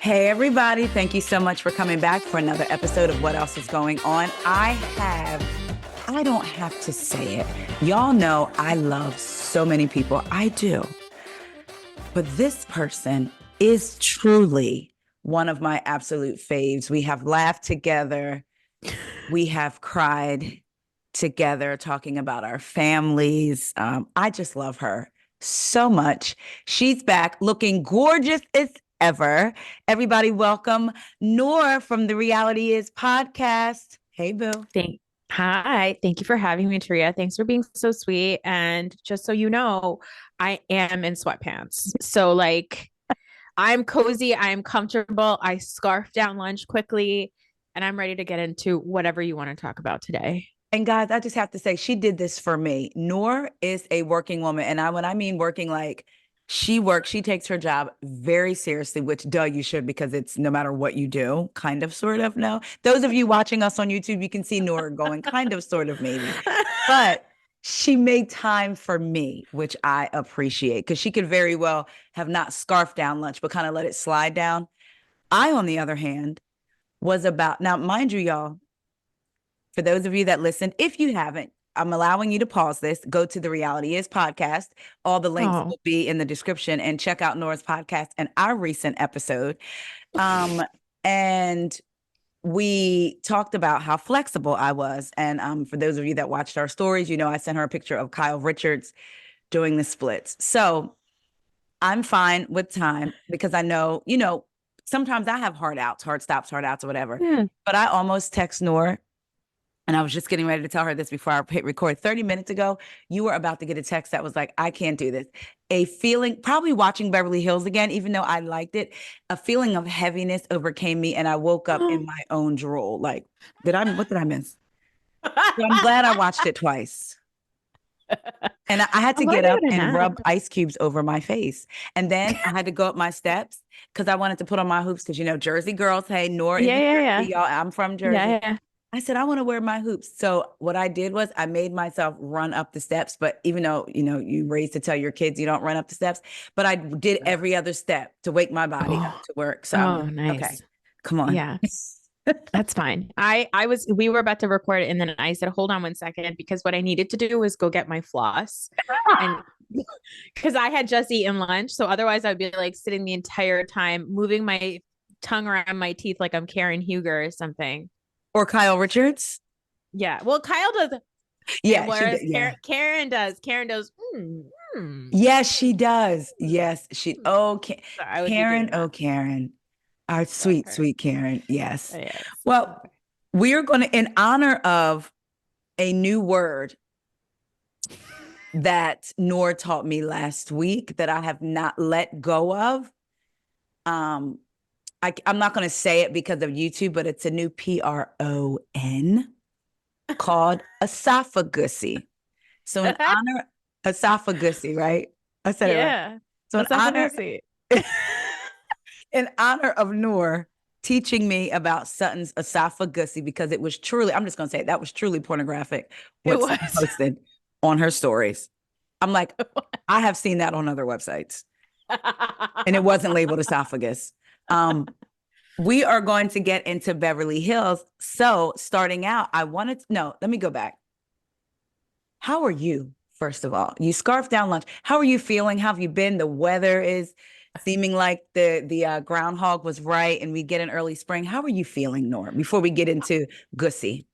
Hey, everybody. Thank you so much for coming back for another episode of What Else Is Going On. I don't have to say it. Y'all know I love so many people. I do. But this person is truly one of my absolute faves. We have laughed together. We have cried together talking about our families. I just love her so much. She's back looking gorgeous as ever. Everybody welcome Noor from the Reality Is podcast. Hey, boo. Hi, thank you for having me, Taria. Thanks for being so sweet. And just so you know, I am in sweatpants. So I'm cozy, I'm comfortable. I scarf down lunch quickly, and I'm ready to get into whatever you want to talk about today. And guys, I just have to say, she did this for me. Noor is a working woman. And when I mean working, like she works, she takes her job very seriously, which you should, because it's no matter what you do, kind of, sort of. No, those of you watching us on YouTube, you can see Noor going kind of, sort of, maybe. But she made time for me, which I appreciate, because she could very well have not scarfed down lunch, but kind of let it slide down. I, on the other hand, was about, now, mind you, y'all, for those of you that listened, if you haven't, I'm allowing you to pause this, go to the Reality Is podcast. All the links will be in the description, and check out Nora's podcast and our recent episode. And we talked about how flexible I was. And for those of you that watched our stories, you know, I sent her a picture of Kyle Richards doing the splits. So I'm fine with time, because I know, sometimes I have hard stops, hard outs, or whatever. Yeah. But I almost text Nora. And I was just getting ready to tell her this before I hit record. 30 minutes ago, you were about to get a text that was like, I can't do this. A feeling, probably watching Beverly Hills again, even though I liked it, a feeling of heaviness overcame me, and I woke up in my own drool. Like, what did I miss? So I'm glad I watched it twice. And I had to get up and rub ice cubes over my face. And then I had to go up my steps because I wanted to put on my hoops, because, Jersey girls, hey, Noor is Jersey, y'all. I'm from Jersey. Yeah. I said, I want to wear my hoops. So what I did was I made myself run up the steps. But even though, you raised to tell your kids you don't run up the steps, but I did every other step to wake my body up to work. So nice. Okay, come on. Yeah. That's fine. We were about to record it, and then I said, hold on 1 second, because what I needed to do was go get my floss. And because I had just eaten lunch. So otherwise I'd be like sitting the entire time, moving my tongue around my teeth like I'm Karen Huger or something. Or Kyle Richards. Yeah. Well, Kyle does. Yeah. Whereas yeah. Karen does. Yes, she does. Yes, she. Oh, Karen. Oh, Karen. Our sweet, sweet Karen. Yes. Yes. Well, we are going to, in honor of a new word that Noor taught me last week that I have not let go of. I'm not going to say it because of YouTube, but it's a new PRON called esophagusy. So in honor, esophagusy, right? I said it right. So in honor of Noor teaching me about Sutton's esophagusy, because it was truly, I'm just going to say it, that was truly pornographic. What Sutton posted on her stories. I'm like, I have seen that on other websites. And it wasn't labeled esophagus. We are going to get into Beverly Hills. So starting out, let me go back. How are you, first of all? You scarfed down lunch. How are you feeling? How have you been? The weather is seeming like the groundhog was right, and we get an early spring. How are you feeling, Noor, before we get into Gussie?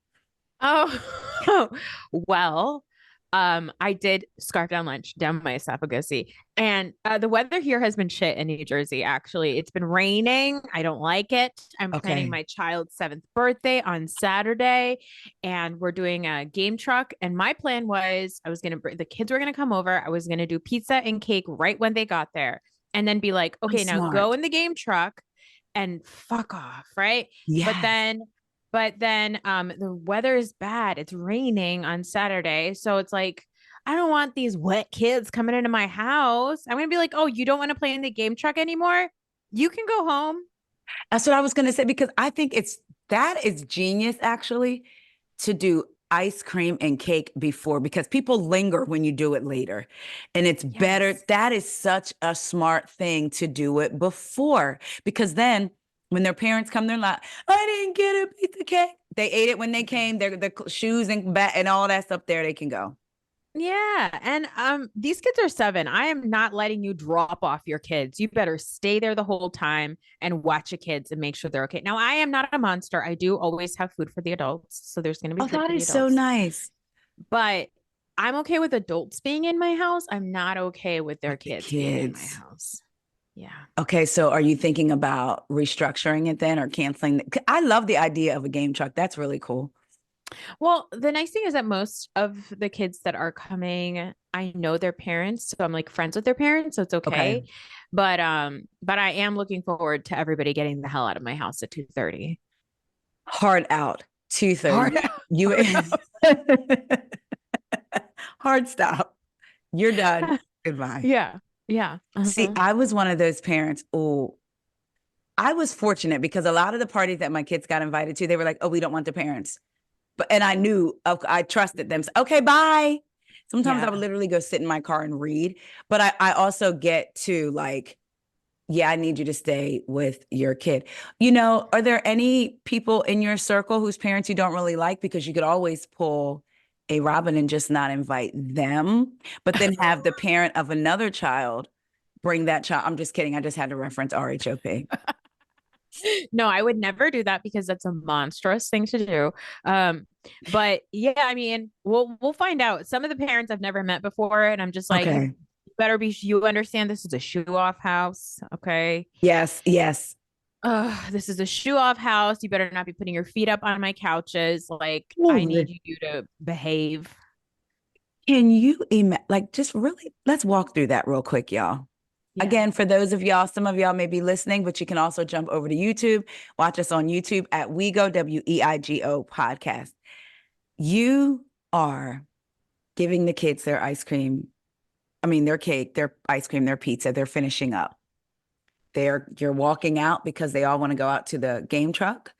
Oh, well, I did scarf down lunch down my esophagus, and the weather here has been shit in New Jersey. Actually, it's been raining. I don't like it. I'm planning my child's 7th birthday on Saturday, and we're doing a game truck. And my plan was the kids were gonna come over. I was gonna do pizza and cake right when they got there, and then be like, okay, now go in the game truck and fuck off, right? Yeah. But then the weather is bad. It's raining on Saturday. So it's like, I don't want these wet kids coming into my house. I'm going to be like, oh, you don't want to play in the game truck anymore? You can go home. That's what I was going to say, because I think that is genius, actually, to do ice cream and cake before because people linger when you do it later. And it's better. Yes. That is such a smart thing to do it before because then when their parents come, they're like, I didn't get a piece of cake. They ate it when they came. Their shoes and bat and all that stuff there, they can go. Yeah. And these kids are 7. I am not letting you drop off your kids. You better stay there the whole time and watch your kids and make sure they're okay. Now, I am not a monster. I do always have food for the adults. So there's going to be Oh, food that for the is so adults. nice. But I'm okay with adults being in my house. I'm not okay with their With the kids being in my kids. house. Yeah. Okay, so are you thinking about restructuring it then or canceling? I love the idea of a game truck. That's really cool. Well, the nice thing is that most of the kids that are coming, I know their parents, so I'm like friends with their parents, so it's Okay. okay. But I am looking forward to everybody getting the hell out of my house at 2:30. Hard out. 2:30. Hard out. You Hard out. hard stop. You're done. Goodbye. Yeah. Yeah. See, Uh-huh. I was one of those parents. Oh, I was fortunate because a lot of the parties that my kids got invited to, they were like, "Oh, we don't want the parents." But and I knew I trusted them. So, okay, bye. Sometimes I would Yeah. literally go sit in my car and read. But I also get to like, yeah, I need you to stay with your kid. Are there any people in your circle whose parents you don't really like? Because you could always pull a Robin and just not invite them, but then have the parent of another child bring that child. I'm just kidding. I just had to reference RHOP. No, I would never do that because that's a monstrous thing to do. But yeah, I mean, we'll find out. Some of the parents I've never met before, and I'm just like, you Okay. better be. You understand this is a shoe off house, okay? Yes, yes. This is a shoe off house. You better not be putting your feet up on my couches. Like, I Ooh, need you to behave. can you imagine? Like, just really, let's walk through that real quick, y'all. Yeah. Again, for those of y'all, some of y'all may be listening, but you can also jump over to YouTube, watch us on YouTube at WeGo, WEIGO podcast. You are giving the kids their ice cream. I mean, their cake, their ice cream, their pizza. They're finishing up. You're walking out because they all want to go out to the game truck.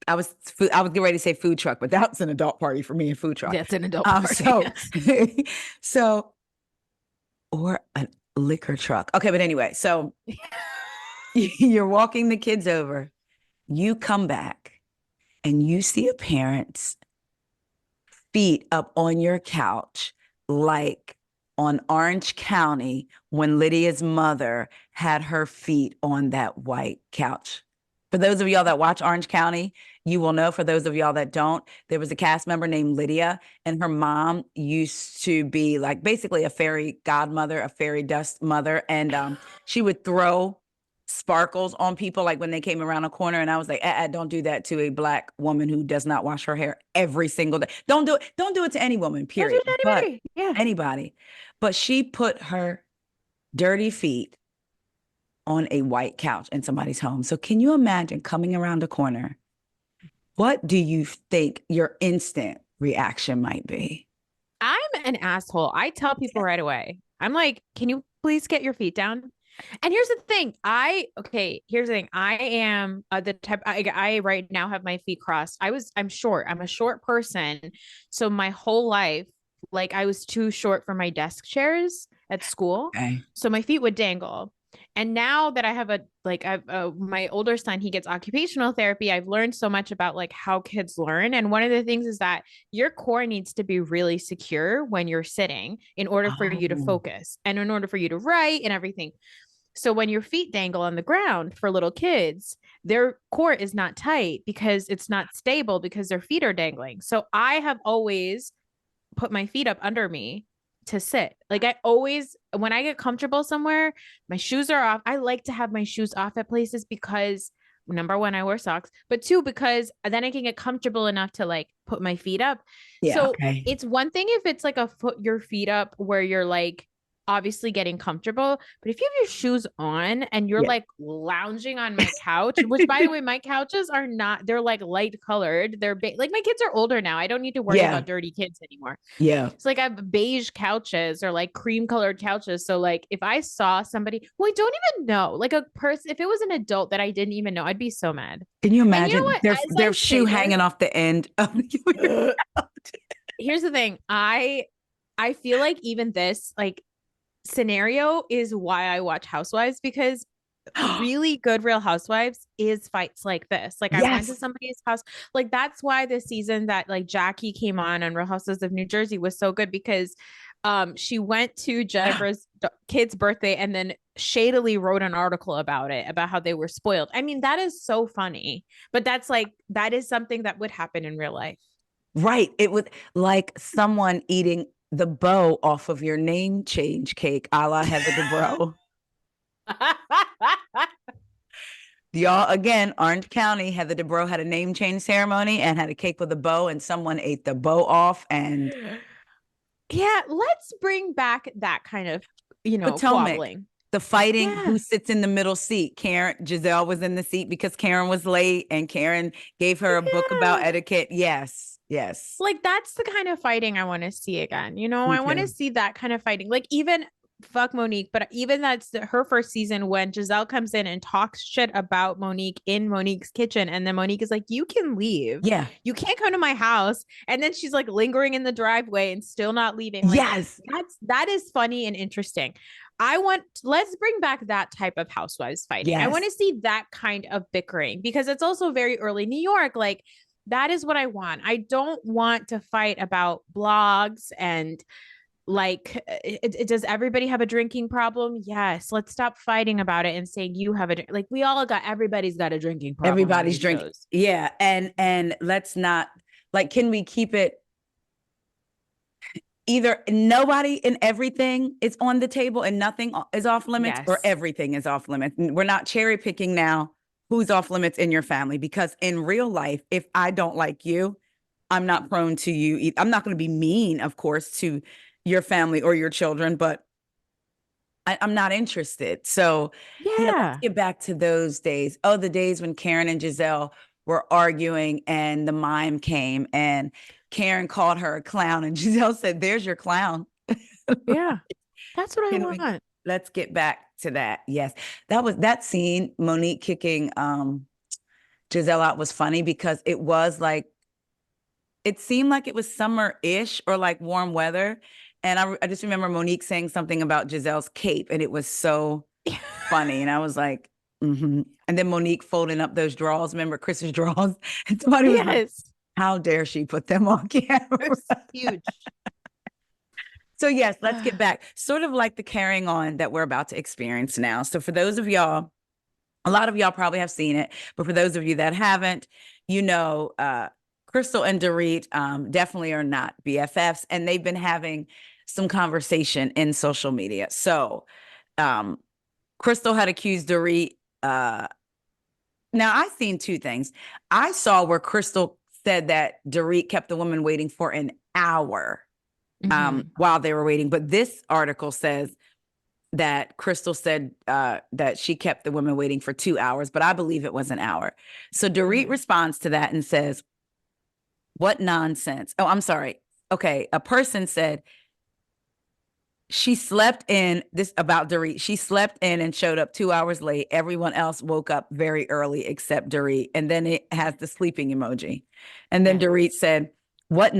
I was getting ready to say food truck, but that's an adult party for me, a food truck. That's an adult party. So, so, or a liquor truck. Okay, but anyway, so you're walking the kids over. You come back and you see a parent's feet up on your couch, like on Orange County when Lydia's mother had her feet on that white couch. For those of y'all that watch Orange County, you will know. For those of y'all that don't, there was a cast member named Lydia, and her mom used to be like basically a fairy godmother, a fairy dust mother. And she would throw sparkles on people like when they came around a corner. And I was like, don't do that to a Black woman who does not wash her hair every single day. Don't do it. Don't do it to any woman, Don't do period. it to But anybody. Yeah. anybody. But she put her dirty feet on a white couch in somebody's home. So can you imagine coming around a corner? What do you think your instant reaction might be? I'm an asshole. I tell people right away. I'm like, can you please get your feet down? And here's the thing. Here's the thing. I am the type I right now have my feet crossed. I'm short. I'm a short person. So my whole life, like I was too short for my desk chairs at school. Okay. So my feet would dangle. And now that I have my older son, he gets occupational therapy. I've learned so much about like how kids learn. And one of the things is that your core needs to be really secure when you're sitting in order for you to Oh, focus and in order for you to write and everything. So when your feet dangle on the ground for little kids, their core is not tight because it's not stable because their feet are dangling. So I have always put my feet up under me to sit. Like I always, when I get comfortable somewhere, my shoes are off. I like to have my shoes off at places because number one, I wear socks, but two, because then I can get comfortable enough to like put my feet up. yeah. So Okay. it's one thing if it's like your feet up where you're like obviously getting comfortable. But if you have your shoes on and you're Yeah. like lounging on my couch, which by the way, my couches are not, they're like light colored. They're like my kids are older now. I don't need to worry Yeah. about dirty kids anymore. Yeah. It's like I have beige couches or like cream colored couches. So like if I saw somebody who I don't even know, like a person, if it was an adult that I didn't even know, I'd be so mad. Can you And you know imagine what? As their I shoe say this, hanging off the end of your here's the thing. I feel like even this like scenario is why I watch Housewives, because really good Real Housewives is fights like this. Like I went to Yes. somebody's house. Like that's why the season that like Jackie came on Real Housewives of New Jersey was so good, because she went to Jennifer's kid's birthday and then shadily wrote an article about it, about how they were spoiled. I mean, that is so funny. But that's like that is something that would happen in real life. Right. It would like someone eating the bow off of your name change cake, a la Heather Dubrow. Y'all, again, Orange County, Heather Dubrow had a name change ceremony and had a cake with a bow, and someone ate the bow off. And Yeah, let's bring back that kind of, Potomac, quabbling. the fighting, Yeah. who sits in the middle seat? Giselle was in the seat because Karen was late, and Karen gave her a book about Yeah. etiquette. Yes, yes. Like that's the kind of fighting I want to see again. Me I want to too. see that kind of fighting. Like even fuck Monique, but even her first season when Giselle comes in and talks shit about Monique in Monique's kitchen, and then Monique is like, "You can leave. Yeah. You can't come to my house." And then she's like lingering in the driveway and still not leaving. Like Yes. that is funny and interesting. Let's bring back that type of housewives fighting. I want Yes. to see that kind of bickering, because it's also very early New York. Like that is what I want. I don't want to fight about blogs and like does everybody have a drinking problem? Yes. Let's stop fighting about it and saying you have like everybody's got a drinking problem on Everybody's these drinking. shows. Yeah. And let's not like, can we keep it either nobody and everything is on the table and nothing is off limits, or Yes. everything is off limits? We're not cherry picking now who's off limits in your family, because in real life, if I don't like you, I'm not prone to you. I'm not going to be mean, of course, to your family or your children, but I'm not interested. So, yeah, let's Yeah. get back to those days. Oh, the days when Karen and Giselle were arguing and the mime came and Karen called her a clown and Giselle said, "There's your clown." Yeah. That's what I Can we, want. let's get back to that. Yes. That was that scene, Monique kicking Giselle out, was funny because it was like, it seemed like it was summer-ish or like warm weather. And I just remember Monique saying something about Giselle's cape, and it was so funny. And I was like, mm-hmm. And then Monique folding up those drawers. Remember Chris's drawers? And somebody was like, Yes. how dare she put them on camera? It's huge. So yes, let's get back. Sort of like the carrying on that we're about to experience now. So for those of y'all, a lot of y'all probably have seen it, but for those of you that haven't, Crystal and Dorit definitely are not BFFs, and they've been having some conversation in social media. So Crystal had accused Dorit. Now I've seen two things. I saw where Crystal said that Dorit kept the woman waiting for an hour while they were waiting. But this article says that Crystal said that she kept the women waiting for 2 hours, but I believe it was an hour. So Dorit responds to that and says, "What nonsense." Oh, I'm sorry. Okay. A person said, she slept in this about Dorit. She slept in and showed up 2 hours late. Everyone else woke up very early except Dorit. And then it has the sleeping emoji. And then Dorit said, what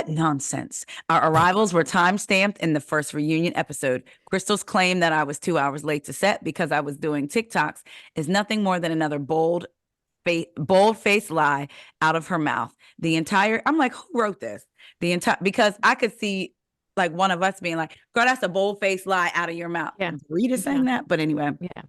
nonsense. Our arrivals were time stamped in the first reunion episode. Crystal's claim that I was 2 hours late to set because I was doing TikToks is nothing more than another bold-faced lie out of her mouth. I'm like, who wrote this? Because I could see like one of us being like, girl, that's a bold-faced lie out of your mouth. Yeah. Rita saying that. But anyway. Yeah.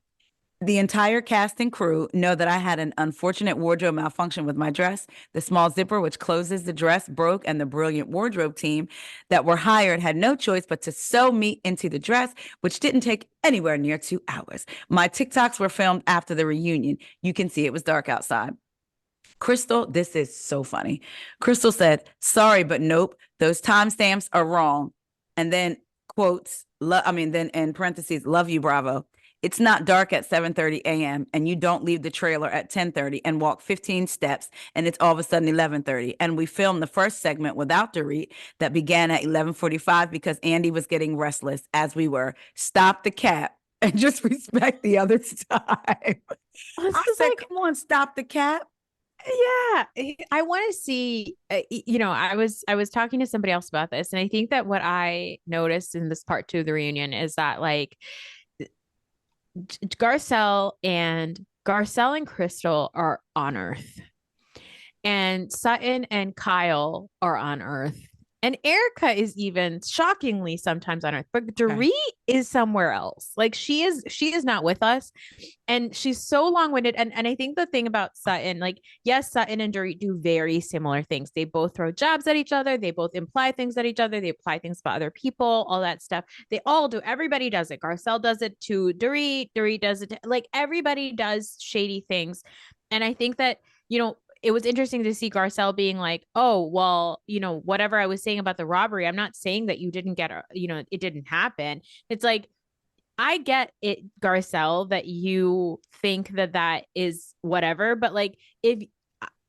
The entire cast and crew know that I had an unfortunate wardrobe malfunction with my dress. The small zipper, which closes the dress, broke, and the brilliant wardrobe team that were hired had no choice but to sew me into the dress, which didn't take anywhere near 2 hours. My TikToks were filmed after the reunion. You can see it was dark outside. Crystal, this is so funny. Crystal said, "Sorry, but nope, those timestamps are wrong." And then quotes I mean, then in parentheses, love you, Bravo. It's not dark at 7:30 a.m. and you don't leave the trailer at 10:30 and walk 15 steps and it's all of a sudden 11:30. And we filmed the first segment without Dorit that began at 11:45 because Andy was getting restless as we were. Stop the cap and just respect the other's time. This I is said, like, come on, stop the cap. yeah, I want to see, I was talking to somebody else about this, and I think that what I noticed in this part two of the reunion is that like Garcelle and Crystal are on Earth, and Sutton and Kyle are on Earth. And Erica is even shockingly sometimes on Earth, but Dorit is somewhere else. Like she is not with us. And she's so long-winded. And I think the thing about Sutton, like, yes, Sutton and Dorit do very similar things. They both throw jabs at each other, they both imply things at each other, they apply things about other people, all that stuff. They all do, everybody does it. Garcelle does it to Dorit, Dorit does it to, like everybody does shady things. And I think that, it was interesting to see Garcelle being like, oh, well, whatever I was saying about the robbery, I'm not saying that you didn't it didn't happen. It's like, I get it, Garcelle, that you think that is whatever, but like, if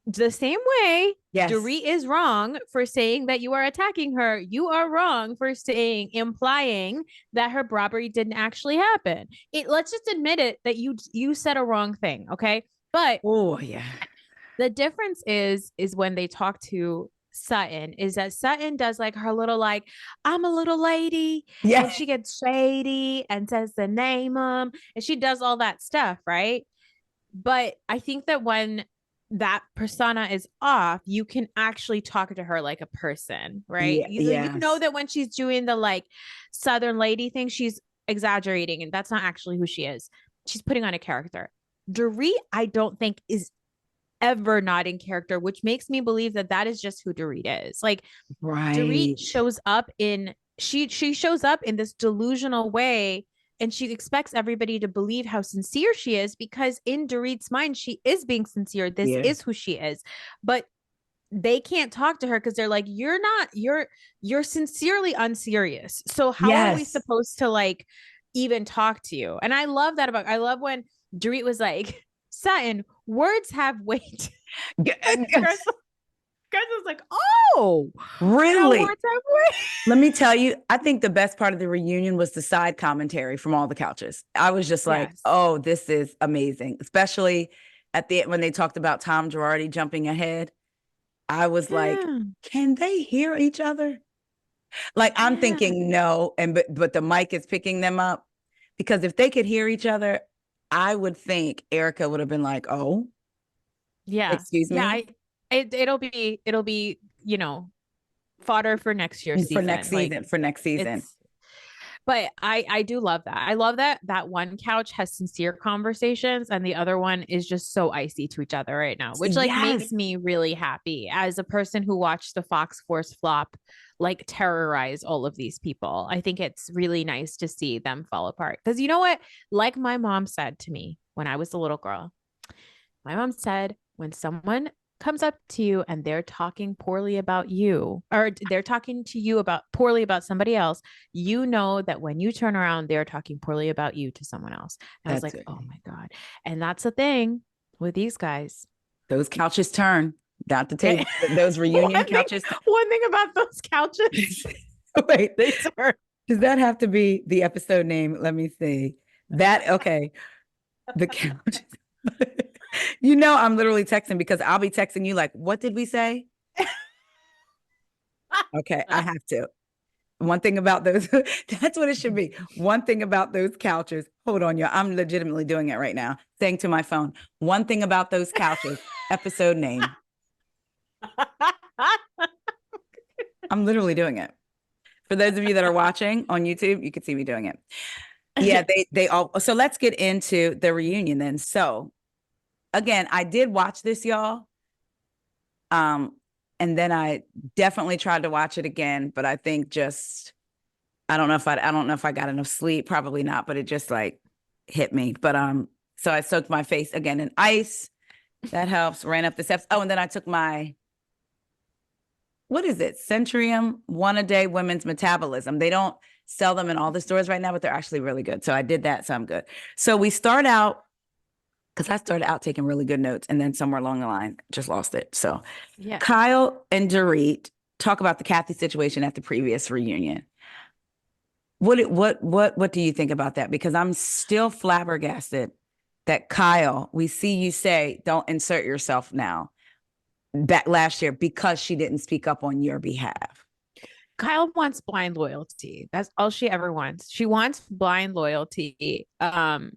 the same way, Yes. Dorit is wrong for saying that you are attacking her, you are wrong for implying that her robbery didn't actually happen. Let's just admit it that you said a wrong thing, okay? But oh yeah. The difference is when they talk to Sutton, is that Sutton does like her little like, I'm a little lady, and she gets shady and says the name and she does all that stuff, right? But I think that when that persona is off, you can actually talk to her like a person, right? You know that when she's doing the like Southern lady thing, she's exaggerating, and that's not actually who she is. She's putting on a character. Dorit, I don't think is ever not in character, which makes me believe that is just who Dorit is. Like, Dorit shows up she shows up in this delusional way, and she expects everybody to believe how sincere she is, because in Dorit's mind, she is being sincere. This is who she is. But they can't talk to her because they're like, you're sincerely unserious. So how are we supposed to like even talk to you? And I love when Dorit was like, Sutton, words have weight. Garcelle was like, oh, really? Words have weight. Let me tell you, I think the best part of the reunion was the side commentary from all the couches. I was just like, oh, this is amazing. Especially at the end when they talked about Tom Girardi jumping ahead. I was like, can they hear each other? Like, I'm thinking no, but the mic is picking them up, because if they could hear each other, I would think Erica would have been like, oh, yeah, excuse me. Yeah, it'll be, fodder for next year's season. For next season. But I do love that. I love that one couch has sincere conversations and the other one is just so icy to each other right now, which like makes me really happy as a person who watched the Fox Force flop, like terrorize all of these people. I think it's really nice to see them fall apart. Because you know what? Like my mom said to me when I was a little girl, my mom said, when someone comes up to you and they're talking poorly about you, or they're talking to you poorly about somebody else, you know that when you turn around, they're talking poorly about you to someone else. And I was like, oh my God. And that's the thing with these guys. Those couches turn. Not the table. Those reunion couches. One thing about those couches. Wait, they turn. Does that have to be the episode name? Let me see. Okay. The couches. I'm literally texting, because I'll be texting you like, what did we say? Okay, I have to. One thing about those, that's what it should be. One thing about those couches. Hold on, y'all. I'm legitimately doing it right now. Saying to my phone, one thing about those couches, episode name. I'm literally doing it. For those of you that are watching on YouTube, you can see me doing it. Yeah, they all. So let's get into the reunion then. So again, I did watch this, y'all. And then I definitely tried to watch it again, but I think I don't know if I got enough sleep, probably not, but it just like hit me. But so I soaked my face again in ice. That helps. Ran up the steps. Oh, and then I took my, what is it? Centrium, 1 a day women's metabolism. They don't sell them in all the stores right now, but they're actually really good. So I did that. So I'm good. So we start out, because I started out taking really good notes, and then somewhere along the line, just lost it. So Yeah. Kyle and Dorit talk about the Kathy situation at the previous reunion. What do you think about that? Because I'm still flabbergasted that Kyle, we see you say, don't insert yourself now, back last year because she didn't speak up on your behalf. Kyle wants blind loyalty. That's all she ever wants. She wants blind loyalty. And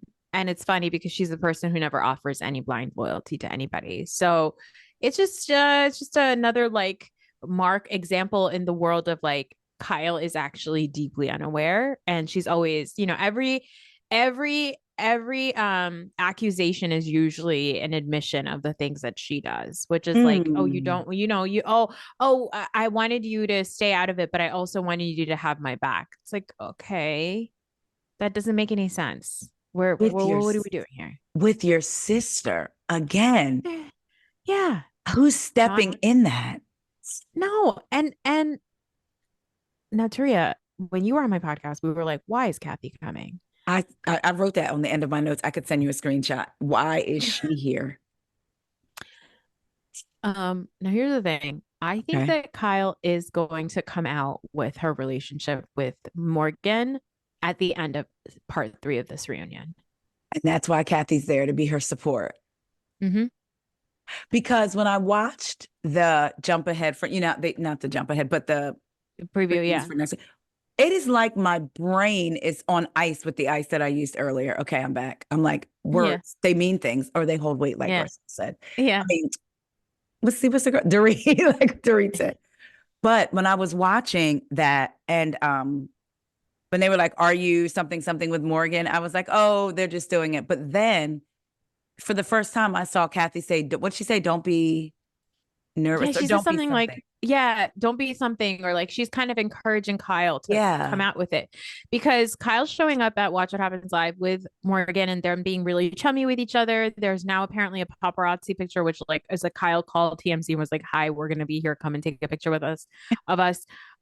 it's funny because she's the person who never offers any blind loyalty to anybody. So it's just another like mark example in the world of like Kyle is actually deeply unaware, and she's always, every accusation is usually an admission of the things that she does, which is like, oh, you Mm. don't, I wanted you to stay out of it, but I also wanted you to have my back. It's like, okay, that doesn't make any sense. With your What are we doing here? with your sister again. Yeah. Who's No, stepping in that? no. And Naturia, when you were on my podcast, we were like, why is Kathy coming? I wrote that on the end of my notes. I could send you a screenshot. Why is she here? Now here's the thing. I think Okay. that Kyle is going to come out with her relationship with Morgan at the end of part 3 of this reunion. And that's why Kathy's there, to be her support. Mm-hmm. Because when I watched the jump ahead for, not the jump ahead, but the Preview, previews yeah. for next week, it is like my brain is on ice with the ice that I used earlier. Okay, I'm back. I'm like, Yeah. words, they mean things or they hold weight, like Yeah. Garcelle said. Yeah. I mean, let's see what's the girl, Dorit, like Dorit said. But when I was watching that, and when they were like, "Are you something with Morgan?" I was like, "Oh, they're just doing it." But then, for the first time, I saw Kathy say, "What'd she say? Don't be Yeah, nervous or she said don't be something something." like, yeah, don't be something, or like she's kind of encouraging Kyle to come Yeah, out with it because Kyle's showing up at Watch What Happens Live with Morgan and they're being really chummy with each other. There's now apparently a paparazzi picture, which like is a Kyle called TMZ and was like, hi, we're going to be here. Come and take a picture with us,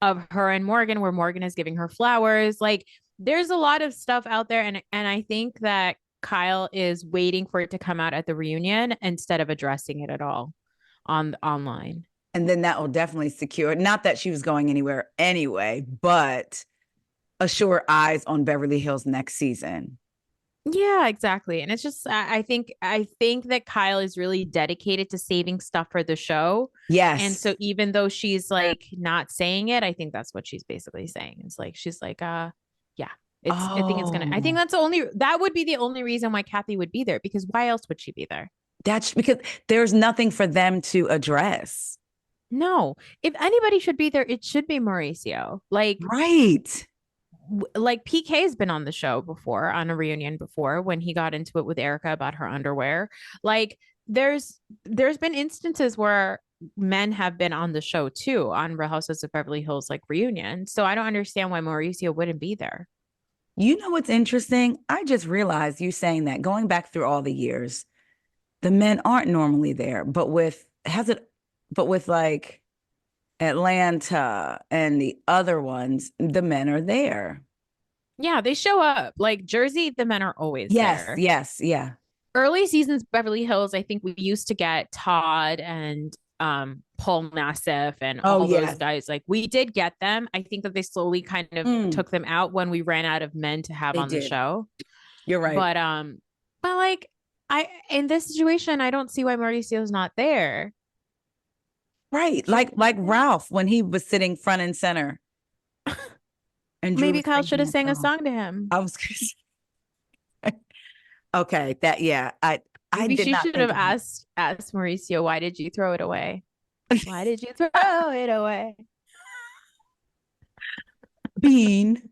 of her and Morgan, where Morgan is giving her flowers. Like there's a lot of stuff out there. And I think that Kyle is waiting for it to come out at the reunion instead of addressing it at all online. and then that will definitely secure. Not that she was going anywhere anyway, but assure eyes on Beverly Hills next season. Yeah, exactly. And it's just I think that Kyle is really dedicated to saving stuff for the show. And Yes. so even though she's like not saying it, I think that's what she's basically saying. It's like she's like yeah. I think Oh, that would be the only reason why Kathy would be there, because why else would she be there? that's because there's nothing for them to address. No. If anybody should be there, it should be Mauricio. Right. Like PK has been on the show before, on a reunion before, when he got into it with Erica about her underwear. Like there's been instances where men have been on the show too, on Real Housewives of Beverly Hills like reunion. So I don't understand why Mauricio wouldn't be there. You know what's interesting? I just realized you saying that, going back through all the years, the men aren't normally there, but with like Atlanta and the other ones, the men are there. Yeah, they show up. Like Jersey, the men are always Yes, there. yes, yeah. Early seasons Beverly Hills, I think we used to get Todd and Paul Nassif and Oh, all those yes. guys. Like we did get them. I think that they slowly kind of Mm, took them out when we ran out of men to have they on the did. show. You're right. But like I in this situation, I don't see why Mauricio's not there. Right. Should Like Ralph when he was sitting front and center and Drew maybe was Kyle should singing have that sang a song. song to him. I was okay. That yeah. I Maybe did she not should think have of that. asked Mauricio, why did you throw it away? Why did you throw it away? Bean.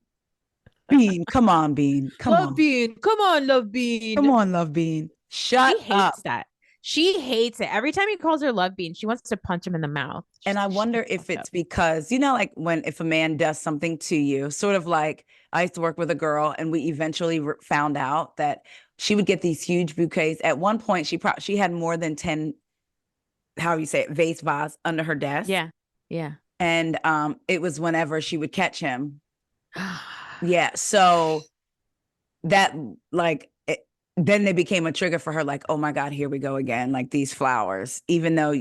Bean. Come on, Bean. Come Love on. Bean. Come on, Love Come Bean. on, Love Bean. She Shut up. hates that. She hates it. Every time he calls her Love Bean, she wants to punch him in the mouth. And I Shut the wonder if fuck it's up. because, like if a man does something to you, sort of like I used to work with a girl and we eventually found out that she would get these huge bouquets. At one point, she had more than 10, how you say it, vase under her desk. Yeah. Yeah. And it was whenever she would catch him. Yeah. So that like then they became a trigger for her, like, oh my God, here we go again, like these flowers, even though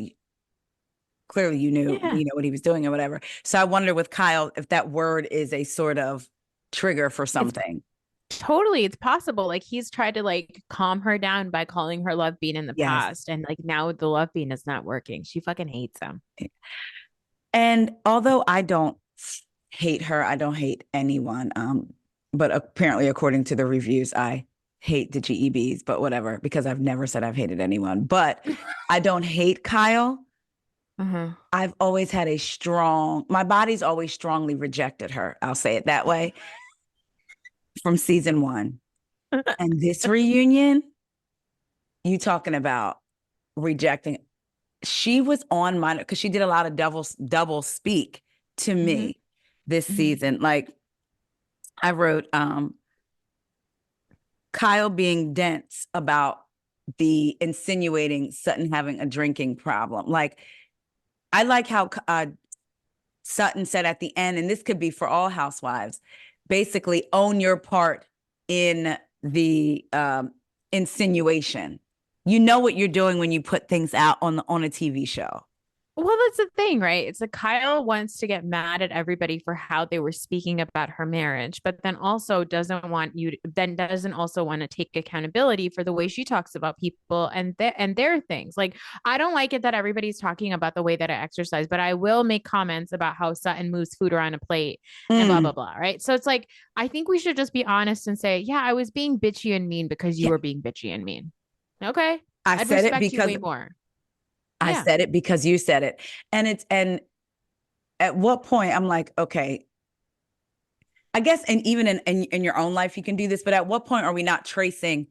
clearly Yeah. you know what he was doing or whatever. So I wonder with Kyle if that word is a sort of trigger for It's something. totally, it's possible. Like he's tried to like calm her down by calling her love bean in the Yes. past. And like now the love bean is not working. She fucking hates him. And although I don't hate her, I don't hate anyone. But apparently, according to the reviews, I hate the GEBs, but whatever, because I've never said I've hated anyone. But I don't hate Kyle. Uh-huh. I've always had my body's always strongly rejected her. I'll say it that way from season one. And this reunion, you talking about rejecting, she was on mine because she did a lot of double speak to Mm-hmm. me this Mm-hmm. season. Like I wrote Kyle being dense about the insinuating Sutton having a drinking problem. Like I like how Sutton said at the end, and this could be for all housewives, basically own your part in the insinuation. You know what you're doing when you put things out on a TV show. Well, that's the thing, right? It's like Kyle wants to get mad at everybody for how they were speaking about her marriage, but then also doesn't also want to take accountability for the way she talks about people and their things. Like I don't like it that everybody's talking about the way that I exercise, but I will make comments about how Sutton moves food around a plate and blah blah Mm. blah, right? So it's like I think we should just be honest and say, yeah, I was being bitchy and mean because you Yeah, were being bitchy and mean. Okay? I I'd said it respect you because way more. I Yeah. said it because you said it. And at what point I'm like, okay, I guess, and even in your own life, you can do this, but at what point are we not tracing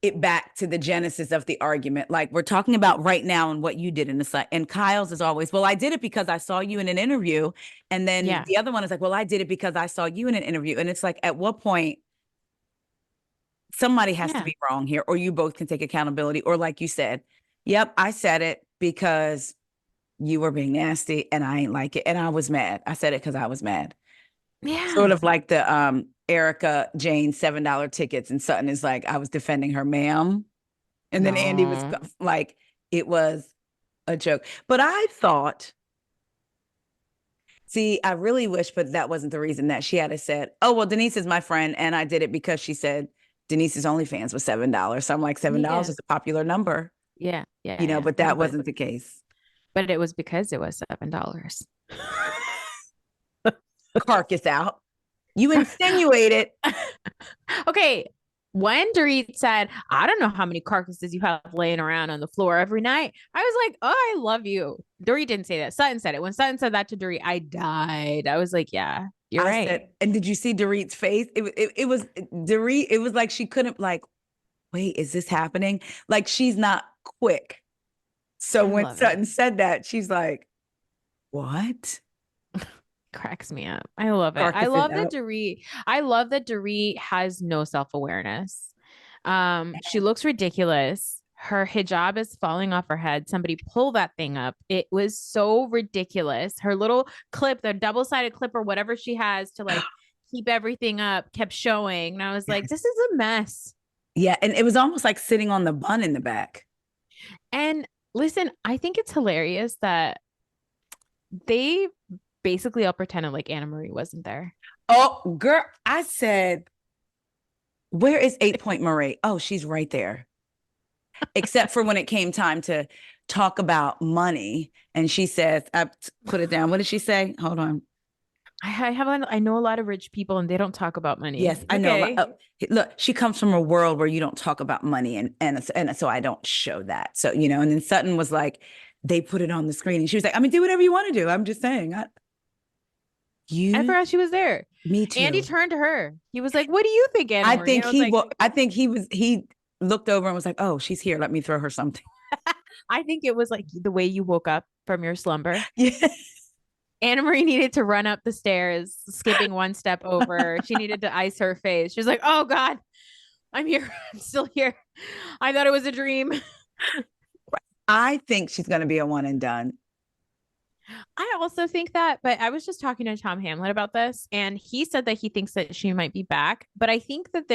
it back to the genesis of the argument? Like we're talking about right now and what you did in the site. And Kyle's is always, well, I did it because I saw you in an interview. And then Yeah. the other one is like, well, I did it because I saw you in an interview. And it's like, at what point somebody has to Yeah. be wrong here, or you both can take accountability, or like you said, yep, I said it because you were being nasty and I ain't like it. And I was mad. I said it because I was mad. Sort Yeah. of like the Erica Jane $7 tickets. And Sutton is like, I was defending her, ma'am. And then Andy was No. like, it was a joke. But I thought, see, I really wish, but that wasn't the reason that she had said, oh, well, Denise is my friend. And I did it because she said Denise's OnlyFans was $7. So I'm like, $7 Yeah. is a popular number, Yeah. Yeah. you know, Yeah. but No, that wasn't the case. but it was because it was $7. Carcass out. You insinuated. Okay. When Dorit said, I don't know how many carcasses you have laying around on the floor every night, I was like, oh, I love you. Dorit didn't say that. Sutton said it. When Sutton said that to Dorit, I died. I was like, yeah, you're I right. said, and did you see Dorit's face? It was Dorit. It was like she couldn't like, wait, is this happening? Like she's not quick. So I when love it. Sutton said that, she's like, what? Cracks me up. I love it. Carcass is out. I love that Dorit has no self-awareness. She looks ridiculous. Her hijab is falling off her head. Somebody pull that thing up. It was so ridiculous. Her little clip, the double-sided clip or whatever she has to like keep everything up, kept showing. And I was like, Yes. this is a mess. Yeah. And it was almost like sitting on the bun in the back. And listen, I think it's hilarious that they basically all pretended like Anna Marie wasn't there. Oh, girl, I said, where is 8 Point Marie? Oh, she's right there. Except for when it came time to talk about money. And she says, I put it down. What did she say? Hold on. I know a lot of rich people and they don't talk about money. Yes, I know. Okay. Look, she comes from a world where you don't talk about money, and so I don't show that. So you know, and then Sutton was like, they put it on the screen, and she was like, I mean, do whatever you want to do. I'm just saying, I you, forgot she was there. me Andy too. turned to her. He was like, "What do you think, Anna Marie?" And I was like, I think he looked over and was like, oh, she's here. Let me throw her something. "I think it was like the way you woke up from your slumber." Yeah. Anna Marie needed to run up the stairs, skipping one step over. She needed to ice her face. She was like, "Oh God, I'm here. I'm still here. I thought it was a dream." I think she's going to be a one and done. also think that, but I was just talking to Tom Hamlet about this, and he said that he thinks that she might be back. But I think that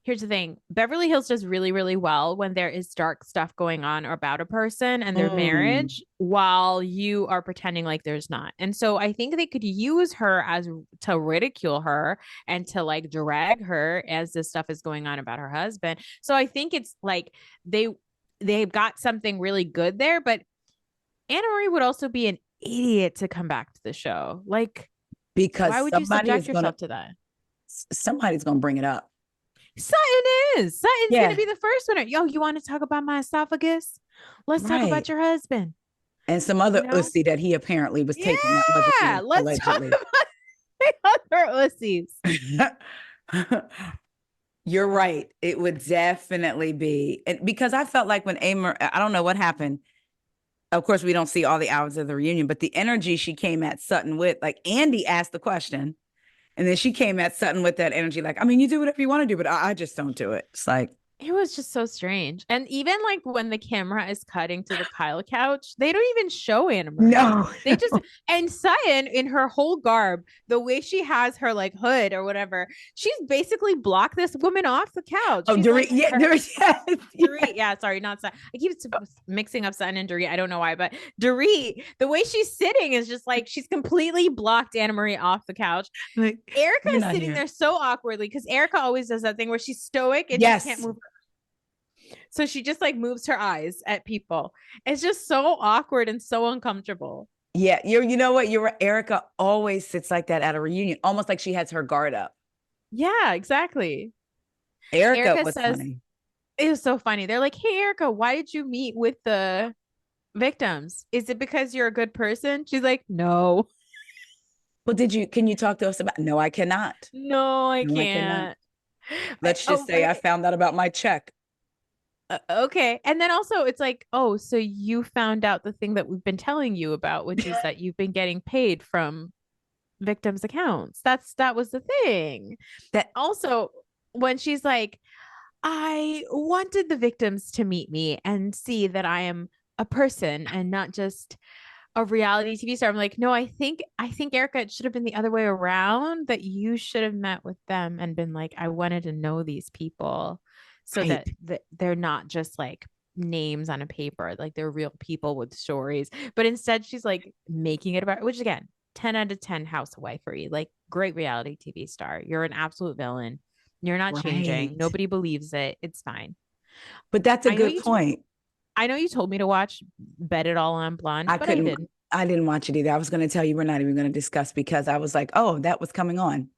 here's the thing. Beverly Hills does really, really well when there is dark stuff going on about a person and their Mm. marriage while you are pretending like there's not. And so I think they could use her as to ridicule her and to like drag her as this stuff is going on about her husband. So I think it's like they've got something really good there, but Anna Marie would also be an idiot to come back to the show. Like, Because why would you subject yourself to that? somebody's gonna bring it up. Sutton's gonna Yeah, be the first one. Yo, you want to talk about my esophagus? Let's talk right. about your husband. And some You other know? ussy that he apparently was taking that wasn't Yeah, him, let's talk allegedly. about the other ussies. You're right. It would definitely be. And because I felt like when Amor, I don't know what happened. Of course, we don't see all the hours of the reunion, but the energy she came at Sutton with, like Andy asked the question, and then she came at Sutton with that energy, like, I mean, you do whatever you want to do, but I just don't do it. It's like, It was just so strange. And even like when the camera is cutting to the Kyle couch, they don't even show Anna Marie. no. They just, and Sutton in her whole garb, the way she has her like hood or whatever, she's basically blocked this woman off the couch. Oh, She's Dorit, like, yeah, her, Dorit, yes, Dorit, yeah, sorry, not Sutton. I keep mixing up Sutton and Dorit. I don't know why, but Dorit, the way she's sitting is just like she's completely blocked Anna Marie off the couch. like, Erica you're is not sitting here. there so awkwardly because Erica always does that thing where she's stoic and Yes. she can't move. So she just like moves her eyes at people. It's just so awkward and so uncomfortable. Yeah, you know what? You're right. Erica always sits like that at a reunion, almost like she has her guard up. Yeah, exactly. Erica Erica was says funny. it was so funny. They're like, "Hey, Erica, why did you meet with the victims? Is it because you're a good person?" She's like, "No, Well, can you talk to us about? No, I cannot. no, I No, I cannot. can't." Let's just Oh, say I found out about my check. okay. And then also it's like, oh, so you found out the thing that we've been telling you about, which is that you've been getting paid from victims' accounts. That was the thing. That Also, when she's like, I wanted the victims to meet me and see that I am a person and not just a reality TV star. I'm like, no, I think Erica, it should have been the other way around, that you should have met with them and been like, I wanted to know these people so right. that they're not just like names on a paper, like they're real people with stories. But instead she's like making it about, which again, 10 out of 10 housewifery, like great reality TV star. You're an absolute villain. You're not changing. Right. Nobody believes it. It's fine. But that's a I know good you point. I know you told me to watch Bet It All on Blonde, I but I couldn't, didn't. I didn't watch it either. I was going to tell you we're not even going to discuss because I was like, oh, that was coming on.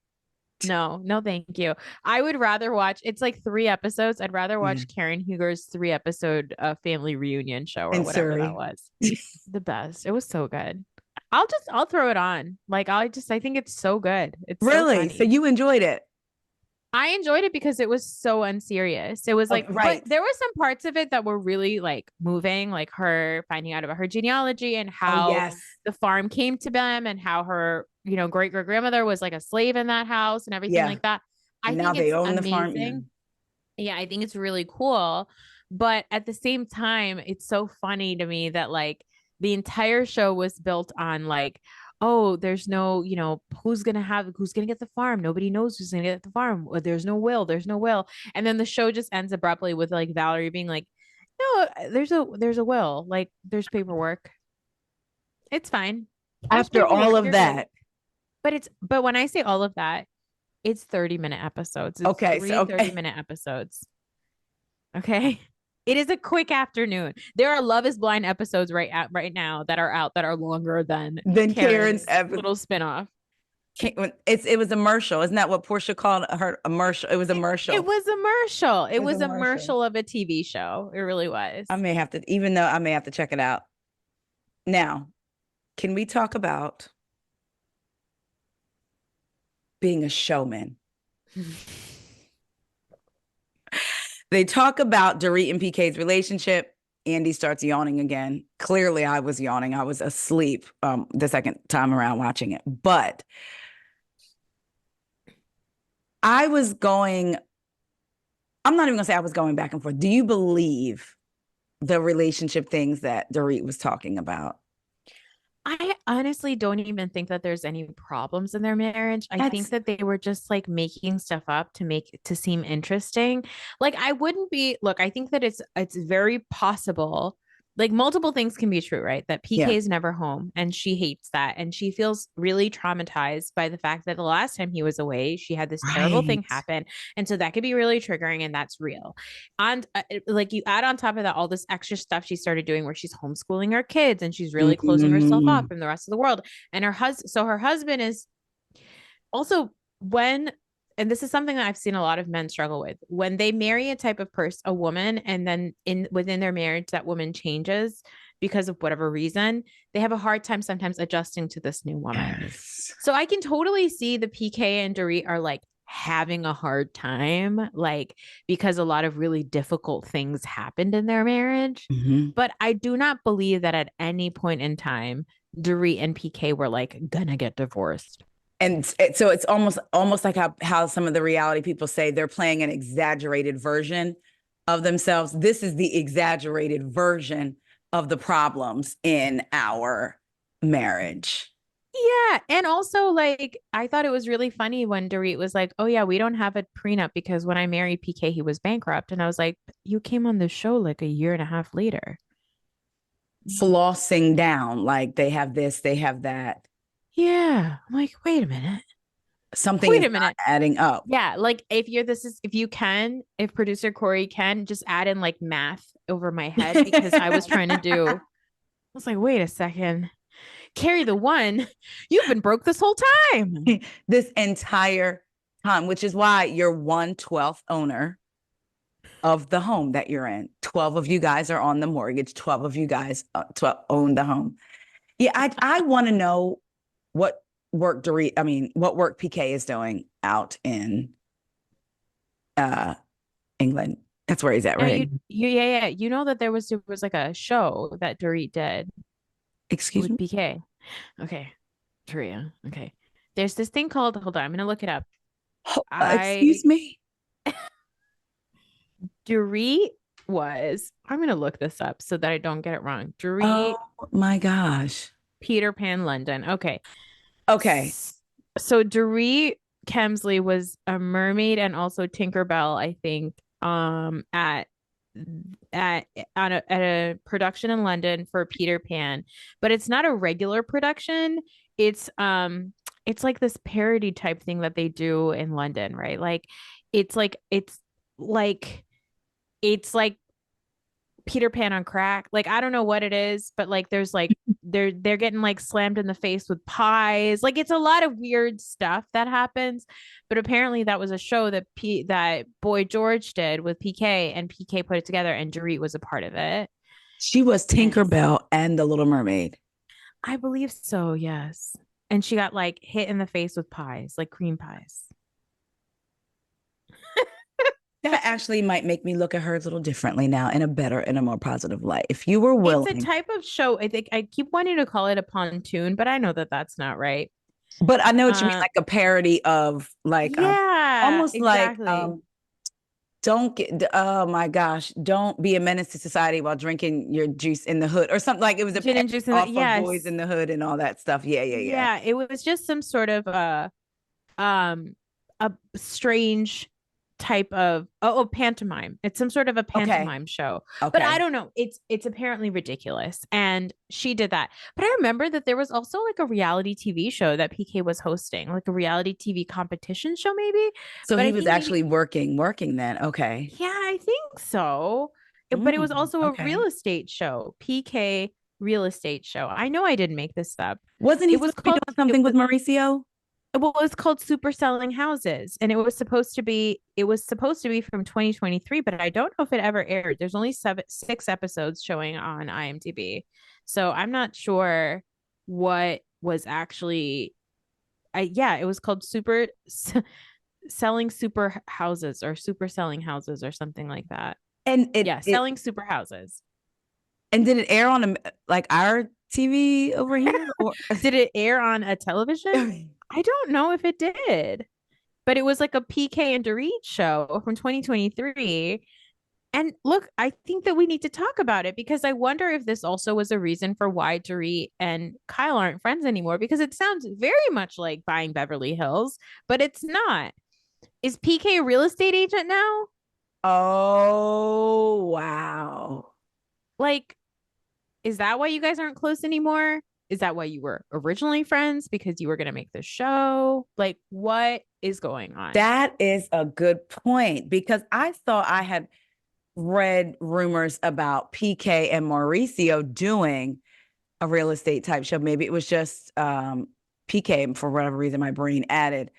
No, no, thank you. I would rather watch, it's like 3 episodes. I'd rather Yeah. watch Karen Huger's 3 episode family reunion show or In whatever that Surrey. was. The best. It was so good. I'll throw it on. Like, I think it's so good. It's so Really? So funny. you enjoyed it? I enjoyed it because it was so unserious. It was Oh, like, but right. there were some parts of it that were really like moving, like her finding out about her genealogy and Oh, how yes. the farm came to them and how her, great great grandmother was like a slave in that house and everything Yeah. like that. I And now think they it's own the farm. Yeah. amazing. Yeah, I think it's really cool. But at the same time, it's so funny to me that like the entire show was built on like, oh, there's no, who's gonna get the farm? Nobody knows who's gonna get the farm. Or there's no will. And then the show just ends abruptly with like Valerie being like, no, there's a will. Like there's paperwork. It's fine. There's After all paperwork. of You're good. that. But when I say all of that, it's 30-minute episodes. It's Okay. three So, okay. 30-minute episodes. Okay. It is a quick afternoon. There are Love is Blind episodes right now that are out that are longer than Then Karen's Karen's little spinoff. it was a commercial. Isn't that what Portia called her a commercial? It was a commercial. It was a commercial. It was a commercial. commercial of a TV show. It really was. I may have to, even though I may have to check it out. Now, can we talk about being a showman? They talk about Dorit and PK's relationship. Andy starts yawning again. Clearly, I was yawning. I was asleep the second time around watching it. But I'm not even going to say I was going back and forth. Do you believe the relationship things that Dorit was talking about? I honestly don't even think that there's any problems in their marriage. I think That's that they were just like making stuff up to make it to seem interesting. Like I wouldn't be, look, I think that it's very possible. Like multiple things can be true, right? That yeah. PK is never home and she hates that and she feels really traumatized by the fact that the last time he was away, she had this terrible thing Right. happen. And so that could be really triggering and that's real. And like you add on top of that all this extra stuff she started doing where she's homeschooling her kids and she's really closing herself off Mhm. from the rest of the world. And her husband is also when, and this is something that I've seen a lot of men struggle with, when they marry a type of person, a woman, and then in within their marriage that woman changes because of whatever reason, they have a hard time sometimes adjusting to this new woman. Yes. So I can totally see the PK and Dorit are like having a hard time, like because a lot of really difficult things happened in their marriage. Mhm. But I do not believe that at any point in time, Dorit and PK were like gonna get divorced. And so it's almost like how some of the reality people say they're playing an exaggerated version of themselves. This is the exaggerated version of the problems in our marriage. Yeah. And also, like, I thought it was really funny when Dorit was like, oh, yeah, we don't have a prenup because when I married PK, he was bankrupt. And I was like, you came on the show like a year and a half later. Flossing down, like they have this, they have that. Yeah. I'm like, wait a minute. Something Wait is a not minute. adding up. Yeah. Like, if you can, if producer Corey can, just add in like math over my head because I was trying to I was like, wait a second. Carry the one. You've been broke this whole time. This entire time, which is why you're 1/12th owner of the home that you're in. 12 of you guys are on the mortgage. 12 of you guys 12 own the home. Yeah, I want to know what what work PK is doing out in uh England. That's where he's at, Now right? yeah. You know that there was like a show that Dorit did Excuse with me. PK. Okay. Taria. Okay. There's this thing called, hold on, I'm gonna look it up. Excuse I me. Dorit was, I'm gonna look this up so that I don't get it wrong. Oh Dorit my gosh. Peter Pan London. Okay. Okay. So Dorit Kemsley was a mermaid and also Tinkerbell, I think, at at a production in London for Peter Pan, but it's not a regular production. It's it's like this parody type thing that they do in London, right? Like like it's like Peter Pan on crack. Like I don't know what it is, but like there's like they're getting like slammed in the face with pies. Like it's a lot of weird stuff that happens. But apparently that was a show that that Boy George did with PK and PK put it together and Dorit was a part of it. She was And Tinkerbell and the Little Mermaid. I believe so, yes. And she got like hit in the face with pies, like cream pies. That actually might make me look at her a little differently now in a better and a more positive light. If you were It's a willing, type of show. I think I keep wanting to call it a pontoon, but I know that that's not right. but I know what you mean, Uh, like a parody of like yeah, almost like exactly. don't get oh my gosh, don't be a menace to society while drinking your juice in the hood or something like it was a Gin parody and juice in the, off of Boys yes. in the Hood and all that stuff. Yeah, yeah, yeah. Yeah, it was just some sort of um a strange type of pantomime. It's some sort of a Okay. pantomime show. But I Okay. don't know. It's apparently ridiculous. And she did that. But I remember that there was also like a reality TV show that PK was hosting, like a reality TV competition show maybe. So But he I was think maybe actually working then. Okay. yeah, I think so. But it was also a real Okay. estate show, PK real estate show. I know I didn't make this up. Wasn't he It was supposed to be called doing something with Mauricio? well, it was called Super Selling Houses, and it was supposed to be from 2023, but I don't know if it ever aired. There's only 6 episodes showing on IMDb, so I'm not sure what was actually. Yeah, it was called Selling Super Houses or Super Selling Houses or something like that. And Yeah, Selling Super Houses. did it air on like our TV over here or Did it air on a television? I don't know if it did, but it was like a PK and Dorit show from 2023. And look, I think that we need to talk about it because I wonder if this also was a reason for why Dorit and Kyle aren't friends anymore because it sounds very much like buying Beverly Hills, but it's not. Is PK a real estate agent now? Oh, wow. Like, is that why you guys aren't close anymore? Is that why you were originally friends because you were going to make the show? Like, what is going on? That is a good point because I thought I had read rumors about PK and Mauricio doing a real estate type show. Maybe it was just PK. For whatever reason, my brain added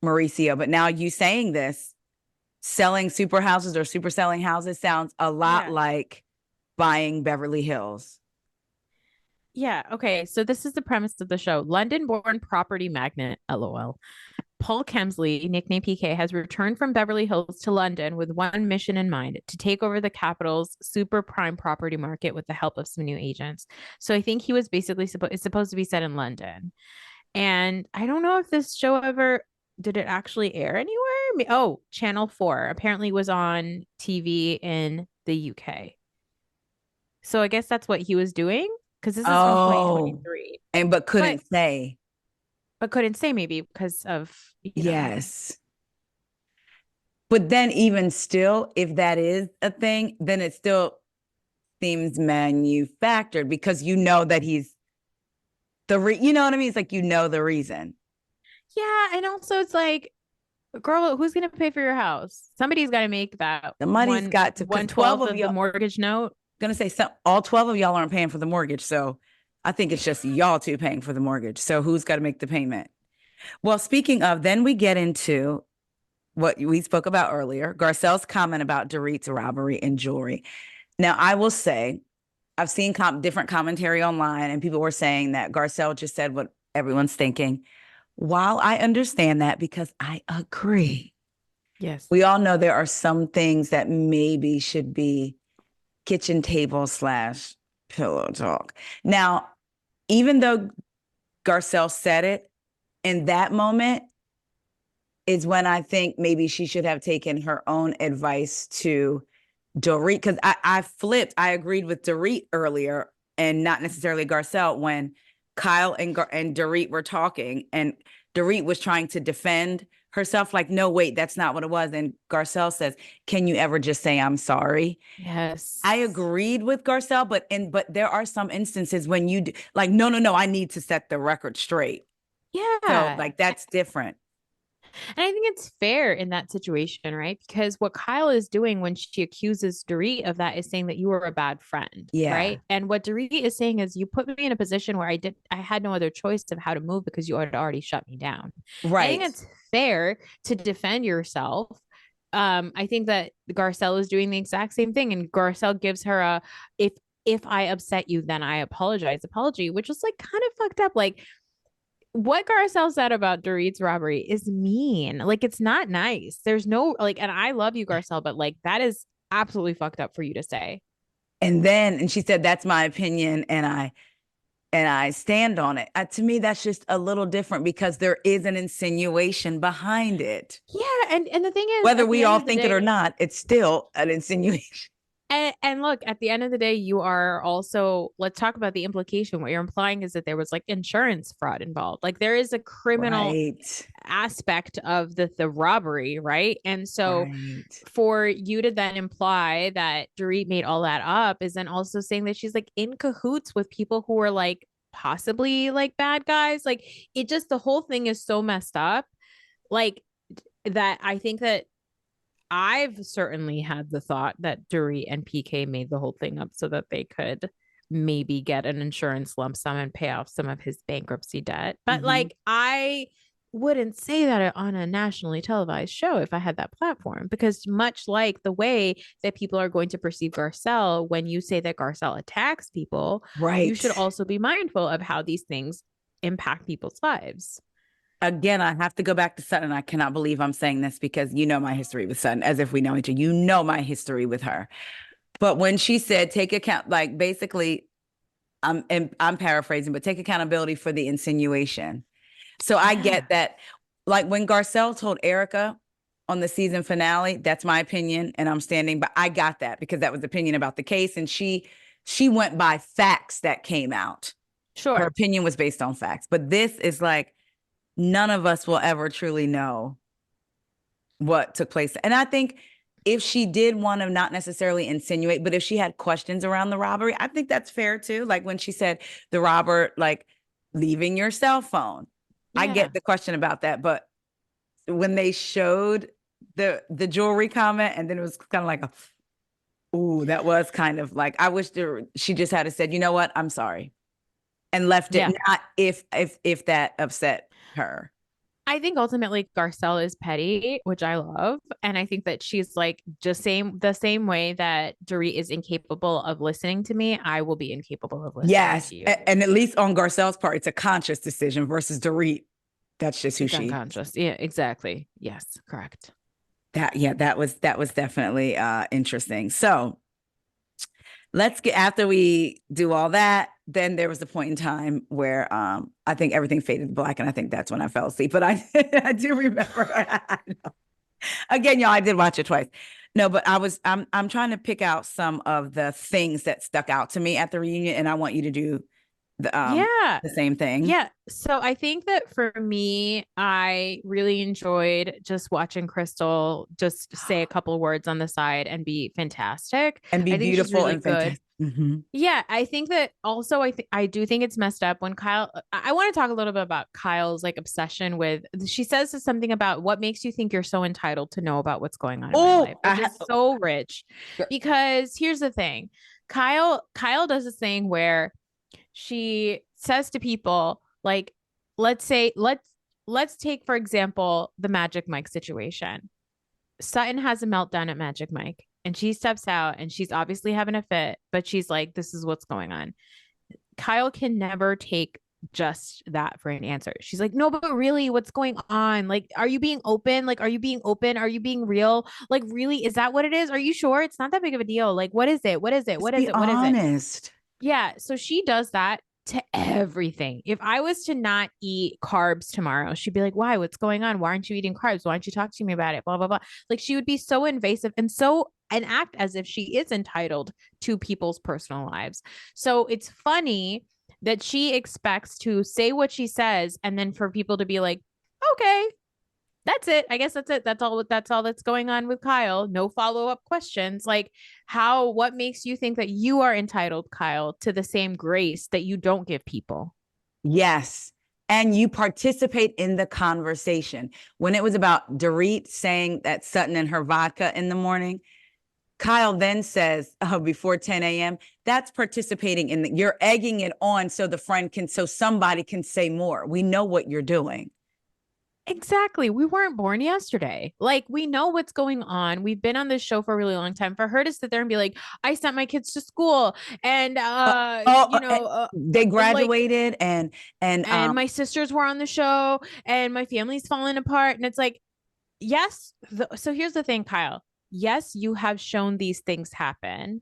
Mauricio. But now you saying this, selling super houses or super selling houses sounds a lot Yeah. like buying Beverly Hills. Yeah. Okay. So this is the premise of the show. London-born property magnate, LOL. Paul Kemsley, nicknamed PK, has returned from Beverly Hills to London with one mission in mind: to take over the capital's super prime property market with the help of some new agents. So I think he was basically it's supposed to be set in London. And I don't know if this show ever did it actually air anywhere. Oh, Channel 4 apparently was on TV in the UK. So I guess that's what he was doing because this is from Oh, 2023. and but But couldn't say. couldn't say maybe because of, Yes. But then even still, if that is a thing, then it still seems manufactured because you know that he's you know what I mean? It's like you know the reason. yeah, and also it's like, girl, who's gonna pay for your house? Somebody's got to make that The money's got to because one 12 twelfth of of the y'all mortgage note. gonna say some all 12 of y'all aren't paying for the mortgage. So I think it's just y'all two paying for the mortgage. So who's got to make the payment? Well, speaking of, then we get into what we spoke about earlier, Garcelle's comment about Dorit's robbery and jewelry. Now, I will say, I've seen different commentary online, and people were saying that Garcelle just said what everyone's thinking. While I understand that, because I agree, Yes. we all know there are some things that maybe should be kitchen table slash pillow talk. Now, even though Garcelle said it in that moment, is when I think maybe she should have taken her own advice to Dorit, because I flipped. I agreed with Dorit earlier and not necessarily Garcelle when Kyle and Dorit were talking, and Dorit was trying to defend herself like, no, wait, that's not what it was. And Garcelle says, can you ever just say I'm sorry? Yes. I agreed with Garcelle, but there are some instances when you like, no, I need to set the record straight. So Yeah. like that's different. And I think it's fair in that situation, right? Because what Kyle is doing when she accuses Dorit of that is saying that you were a bad friend, Yeah. right? And what Dorit is saying is you put me in a position where I had no other choice of how to move because you had already shut me down. And I think Right. it's fair to defend yourself. I think that Garcelle is doing the exact same thing, and Garcelle gives her a if I upset you, then I apologize apology, which was like kind of fucked up. Like what Garcelle said about Dorit's robbery is mean. Like it's not nice. There's no like, and I love you, Garcelle, but like that is absolutely fucked up for you to say. And she said, that's my opinion. And I stand on it. To me, that's just a little different because there is an insinuation behind it. Yeah, and the thing is, Whether at the we end all of the think it day, or not, it's still an insinuation. and look, at the end of the day, you are also, let's talk about the implication. What you're implying is that there was like insurance fraud involved. Like there is a criminal Right. aspect of the robbery, right? And so Right. for you to then imply that Dorit made all that up is then also saying that she's like in cahoots with people who are like possibly like bad guys. Like it just the whole thing is so messed up. Like that I think that I've certainly had the thought that Dorit and PK made the whole thing up so that they could maybe get an insurance lump sum and pay off some of his bankruptcy debt. But Mhm. like I wouldn't say that on a nationally televised show if I had that platform, because much like the way that people are going to perceive Garcelle when you say that Garcelle attacks people, you Right. should also be mindful of how these things impact people's lives. Again, I have to go back to Sutton. I cannot believe I'm saying this because you know my history with Sutton, as if we know each other. You know my history with her. But when she said, take account, like basically, I'm paraphrasing, but take accountability for the insinuation. So I Yeah. get that. Like when Garcelle told Erica, on the season finale. That's my opinion, and I'm standing. But I got that because that was opinion about the case, and she went by facts that came out. Her Sure. opinion was based on facts. But this is like none of us will ever truly know what took place. And I think if she did want to not necessarily insinuate, but if she had questions around the robbery, I think that's fair too. Like when she said the robber, like leaving your cell phone. I Yeah. get the question about that, but when they showed the jewelry comment, and then it was kind of like ooh, that was kind of like I wish she just had said, you know what, I'm sorry, and left it. Yeah. Not if that upset her. I think ultimately Garcelle is petty, which I love. And I think that she's like just the same way that Dorit is incapable of listening to me, I will be incapable of listening Yes, to you. and at least on Garcelle's part, it's a conscious decision versus Dorit. That's just who It's she. unconscious. Yeah, exactly. Yes, correct. That was definitely interesting. So let's get after we do all that. Then there was a point in time where I think everything faded to black, and I think that's when I fell asleep. But I do remember. Again, y'all, I did watch it twice. No, but I'm trying to pick out some of the things that stuck out to me at the reunion, and I want you to do Yeah. the same thing. Yeah. So I think that for me, I really enjoyed just watching Crystal just say a couple of words on the side and be fantastic. And be I think she's beautiful really and good. fantastic. Mm-hmm. Yeah, I think that also I do think it's messed up when Kyle I want to talk a little bit about Kyle's like obsession with she says something about what makes you think you're so entitled to know about what's going on in my Oh, life, which is so rich. Because here's the thing. Kyle does this thing where she says to people like let's take for example the Magic Mike situation. Sutton has a meltdown at Magic Mike and she steps out and she's obviously having a fit, but she's like, this is what's going on. Kyle can never take just that for an answer. She's like, no, but really, what's going on? Like, are you being open? Like, are you being open? Are you being real? Like, really, is that what it is? Are you sure? It's not that big of a deal. Like, what is it? What is it? let's What is be it? What is it? honest. Yeah. So she does that to everything. If I was to not eat carbs tomorrow, she'd be like, why? What's going on? Why aren't you eating carbs? Why don't you talk to me about it? Blah, blah, blah. Like she would be so invasive and act as if she is entitled to people's personal lives. So it's funny that she expects to say what she says and then for people to be like, okay, that's it. I guess that's it. That's all that's going on with Kyle. No follow-up questions. Like what makes you think that you are entitled, Kyle, to the same grace that you don't give people? Yes. And you participate in the conversation. When it was about Dorit saying that Sutton and her vodka in the morning, Kyle then says before 10 a.m., that's participating you're egging it on so so somebody can say more. We know what you're doing. Exactly. We weren't born yesterday. Like, we know what's going on. We've been on this show for a really long time. For her to sit there and be like, I sent my kids to school and, they graduated like, and my sisters were on the show and my family's falling apart. And it's like, yes. So here's the thing, Kyle. Yes, you have shown these things happen.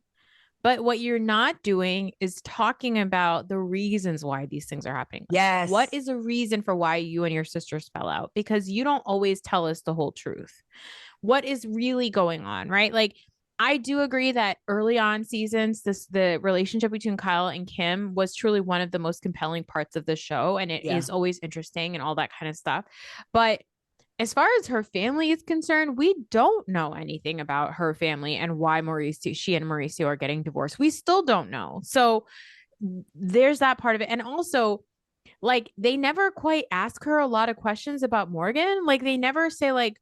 But what you're not doing is talking about the reasons why these things are happening. Yes. What is a reason for why you and your sisters fell out? Because you don't always tell us the whole truth. What is really going on, right? Like, I do agree that early on seasons, the relationship between Kyle and Kim was truly one of the most compelling parts of the show. And it is always interesting and all that kind of stuff. But as far as her family is concerned, we don't know anything about her family and why she and Mauricio are getting divorced. We still don't know. So there's that part of it. And also, like, they never quite ask her a lot of questions about Morgan. Like, they never say, like,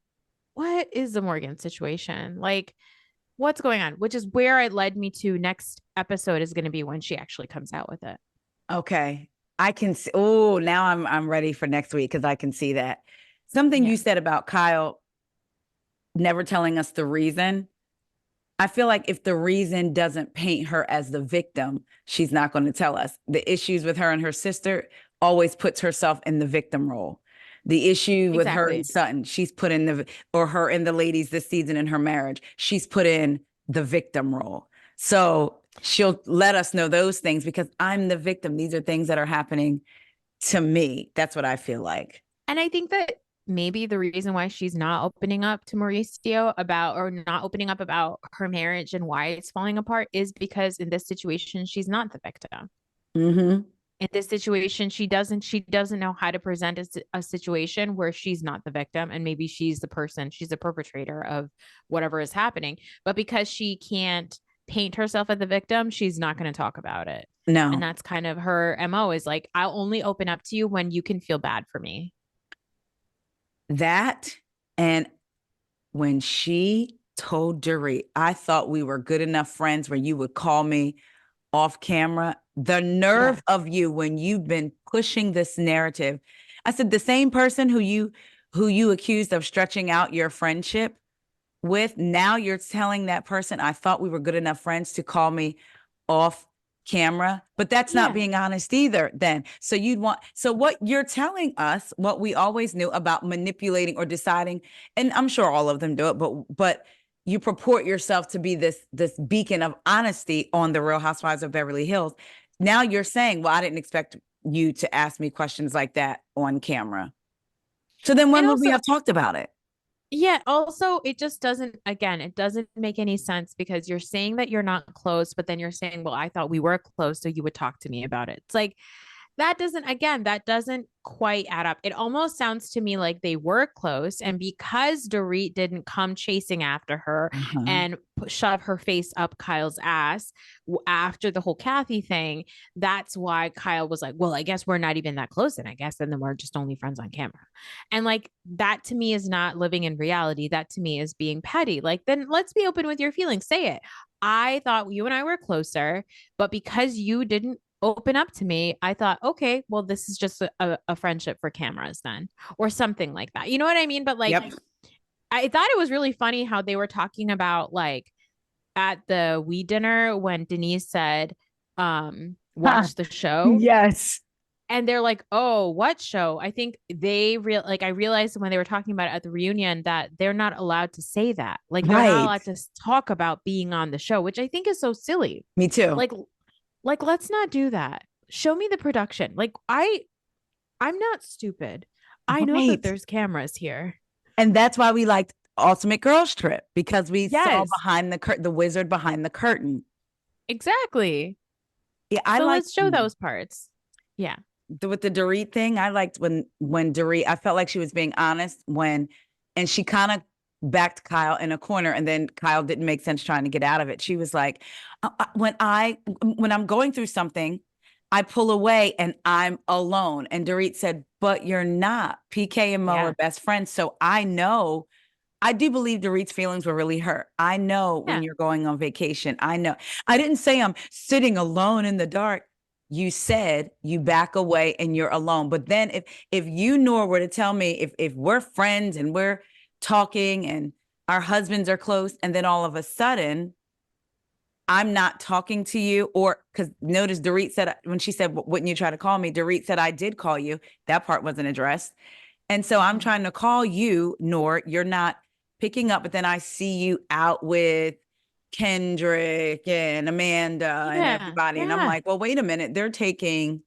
what is the Morgan situation? Like, what's going on? Which is where it led me to next episode is going to be when she actually comes out with it. Okay. I can see. Oh, now I'm ready for next week because I can see that. Something you said about Kyle never telling us the reason. I feel like if the reason doesn't paint her as the victim, she's not going to tell us. The issues with her and her sister always puts herself in the victim role. The issue with her and Sutton, she's put in or her and the ladies this season in her marriage, she's put in the victim role. So she'll let us know those things because I'm the victim. These are things that are happening to me. That's what I feel like. And I think that maybe the reason why she's not opening up to Mauricio about, or not opening up about her marriage and why it's falling apart, is because in this situation, she's not the victim. Mm-hmm. In this situation, she doesn't know how to present a situation where she's not the victim, and maybe she's the person, she's the perpetrator of whatever is happening. But because she can't paint herself as the victim, she's not going to talk about it. And No, that's kind of her MO, is like, I'll only open up to you when you can feel bad for me. that and when she told Dorit, I thought we were good enough friends where you would call me off camera. The Yeah. nerve of you when you've been pushing this narrative. I said the same person who you accused of stretching out your friendship with, now you're telling that person, I thought we were good enough friends to call me off camera. But that's not Yeah. being honest either then. So what you're telling us, what we always knew about manipulating or deciding, and I'm sure all of them do it, but you purport yourself to be this beacon of honesty on the Real Housewives of Beverly Hills. Now you're saying, well, I didn't expect you to ask me questions like that on camera. So then And when would we also, have talked about it? yeah, also it just doesn't, again, it doesn't make any sense, because you're saying that you're not close, but then you're saying, well, I thought we were close, so you would talk to me about it. It's like, that doesn't quite add up. It almost sounds to me like they were close, and because Dorit didn't come chasing after her Uh-huh. and shove her face up Kyle's ass after the whole Kathy thing, that's why Kyle was like, well, I guess we're not even that close, and I guess then we're just only friends on camera. And like, that to me is not living in reality. That to me is being petty. Like, then let's be open with your feelings. Say it. I thought you and I were closer, but because you didn't open up to me, I thought, okay, well, this is just a friendship for cameras then, or something like that. You know what I mean? But like, Yep. I thought it was really funny how they were talking about, like, at the We dinner when Denise said, watch the show. Yes. And they're like, oh, what show? I think I realized when they were talking about it at the reunion that they're not allowed to say that. Like, they're not Right. allowed to talk about being on the show, which I think is so silly. Me too. Like, let's not do that. Show me the production. Like, I'm not stupid. I know that Right. there's cameras here. And that's why we liked Ultimate Girls Trip, because we saw Yes, behind the curtain, the wizard behind the curtain. exactly. Yeah, I So liked let's show those parts. Yeah. with the Dorit thing. I liked when Dorit, I felt like she was being honest and she kind of backed Kyle in a corner, and then Kyle didn't make sense trying to get out of it. She was like, when I'm going through something, I pull away and I'm alone. And Dorit said, but you're not. PK and Mo are Yeah. best friends. So I know, I do believe Dorit's feelings were really hurt. I know when Yeah. you're going on vacation. I know. I didn't say I'm sitting alone in the dark. You said you back away and you're alone. But then if you, Nor, were to tell me, if we're friends and we're talking and our husbands are close, and then all of a sudden I'm not talking to you, or because notice Dorit said, when she said, wouldn't you try to call me? Dorit said, I did call you. That part wasn't addressed. And so I'm Mhm. trying to call you, Nor, you're not picking up, but then I see you out with Kendrick and Amanda and Yeah. everybody. And I'm Yeah. like, well, wait a minute. They're taking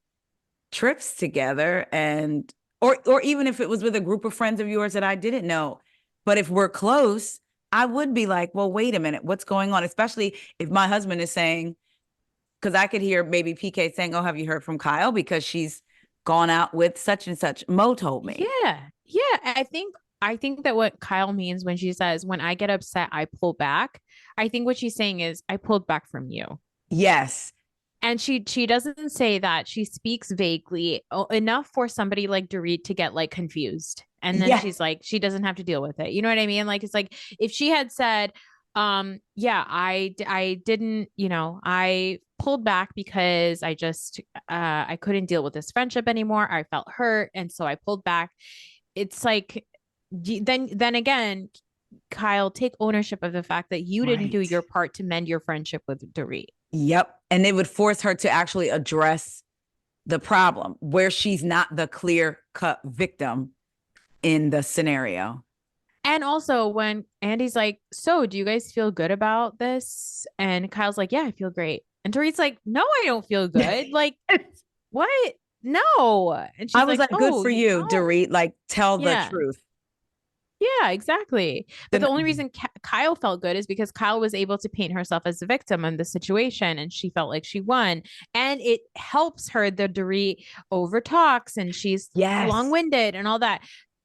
trips together, and or even if it was with a group of friends of yours that I didn't know. But if we're close, I would be like, well, wait a minute, what's going on? Especially if my husband is saying, because I could hear maybe PK saying, oh, have you heard from Kyle? Because she's gone out with such and such. Mo told me. Yeah. Yeah. I think that what Kyle means when she says, when I get upset, I pull back. I think what she's saying is, I pulled back from you. Yes. And she doesn't say that. She speaks vaguely, enough for somebody like Dorit to get like confused. And then Yes. she's like, she doesn't have to deal with it. You know what I mean? Like, it's like if she had said, yeah, I didn't, I pulled back because I couldn't deal with this friendship anymore. I felt hurt, and so I pulled back. It's like, then again, Kyle, take ownership of the fact that you didn't do Right. your part to mend your friendship with Dorit. Yep. And it would force her to actually address the problem where she's not the clear cut victim in the scenario. And also, when Andy's like, so do you guys feel good about this? And Kyle's like, yeah, I feel great. And Dorit's like, no, I don't feel good. Like, what? No. And I she's was like, like, good oh, for you, Dorit. Like, tell the yeah. truth. Yeah, exactly. But the Then only reason Kyle felt good is because Kyle was able to paint herself as the victim in the situation and she felt like she won. And it helps her, the Dorit over talks and she's long yes, winded and all that.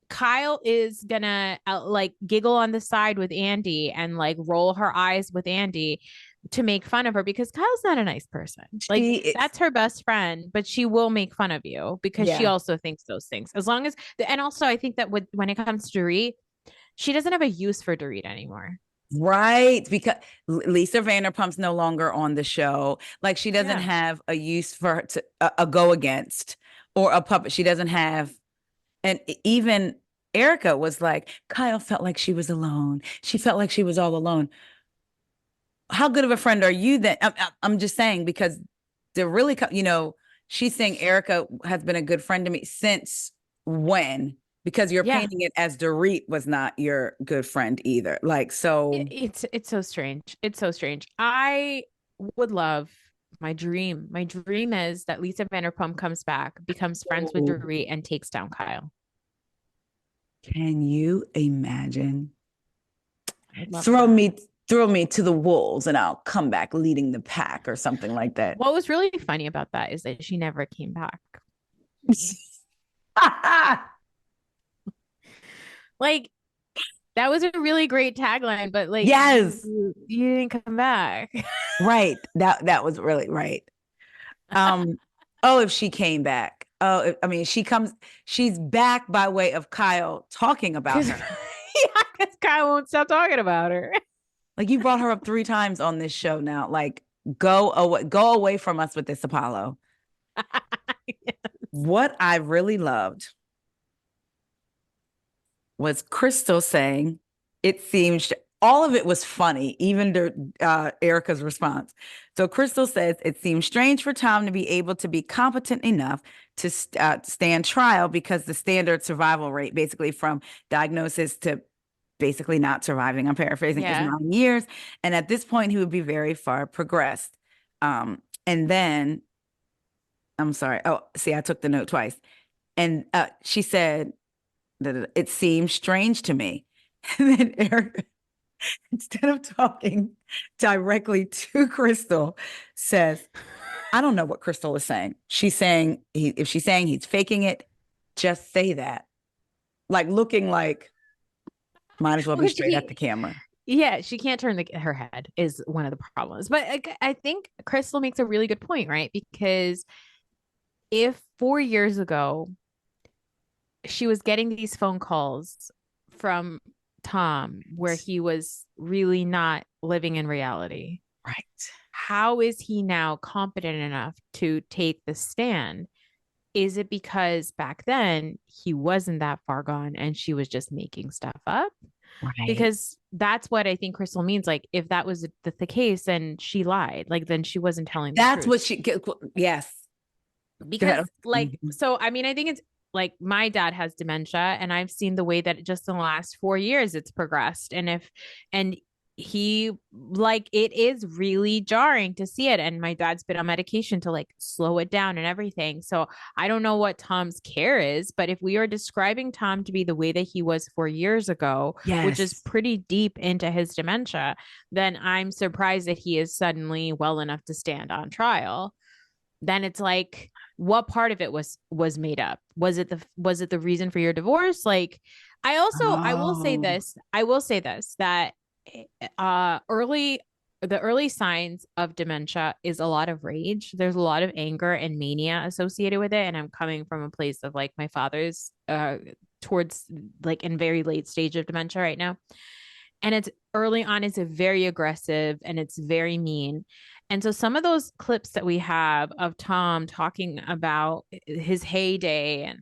Kyle is gonna like giggle on the side with Andy and like roll her eyes with Andy to make fun of her because Kyle's not a nice person. Like she is. that's her best friend, but she will make fun of you because she Yeah. also thinks those things. As long as, and also I think that when it comes to Dorit, she doesn't have a use for Dorit anymore. Right, because Lisa Vanderpump's no longer on the show. Like she doesn't Yeah. have a use for her to a go against or a puppet. She doesn't have, and even Erica was like, Kyle felt like she was alone. She felt like she was all alone. How good of a friend are you then? I'm just saying because they're really, she's saying Erica has been a good friend to me since when? Because you're Yeah. painting it as Dorit was not your good friend either. Like, so, It's so strange. It's so strange. I would love my dream is that Lisa Vanderpump comes back, becomes friends with ooh, Dorit, and takes down Kyle. can you imagine? I would love Throw that. me, throw me to the wolves and I'll come back leading the pack or something like that. What was really funny about that is that she never came back. Like that was a really great tagline, but like Yes, you didn't come back. right. That was really right. Um, oh, if she came back. Oh, I mean, she's back by way of Kyle talking about Because her. yeah, because Kyle won't stop talking about her. Like you brought her up 3 times on this show now. Like, go away from us with this Apollo. What I really loved was Crystal saying it seems all of it was funny, even Erica's response. So Crystal says it seems strange for Tom to be able to be competent enough to stand trial because the standard survival rate, basically from diagnosis to basically not surviving, I'm paraphrasing, is Yeah. 9 years. And at this point, he would be very far progressed. And then, I'm sorry. Oh, see, I took the note twice. And she said, it seems strange to me. And then Eric, instead of talking directly to Crystal, says, I don't know what Crystal is saying. She's saying, if she's saying he's faking it, just say that. Like looking like, might as well be Well, straight at the camera. yeah, she can't turn her head is one of the problems. But I think Crystal makes a really good point, right? Because if 4 years ago she was getting these phone calls from Tom where he was really not living in reality, Right. how is he now competent enough to take the stand? Is it because back then he wasn't that far gone and she was just making stuff up? Right. Because that's what I think Crystal means. Like, if that was the case, then she lied. Like, then she wasn't telling the That's truth. what yes. Go Because, ahead. like, Mhm. so I mean, I think it's like my dad has dementia, and I've seen the way that just in the last 4 years it's progressed. And he, like, it is really jarring to see it. And my dad's been on medication to like slow it down and everything. So I don't know what Tom's care is, but if we are describing Tom to be the way that he was 4 years ago, which is Yes. pretty deep into his dementia, then I'm surprised that he is suddenly well enough to stand on trial. Then it's like, what part of it was made up? Was it the reason for your divorce? Like, I will say Oh, this, that early the early signs of dementia is a lot of rage. There's a lot of anger and mania associated with it. And I'm coming from a place of like my father's towards like in very late stage of dementia right now. And it's early on, it's a very aggressive and it's very mean. And so some of those clips that we have of Tom talking about his heyday and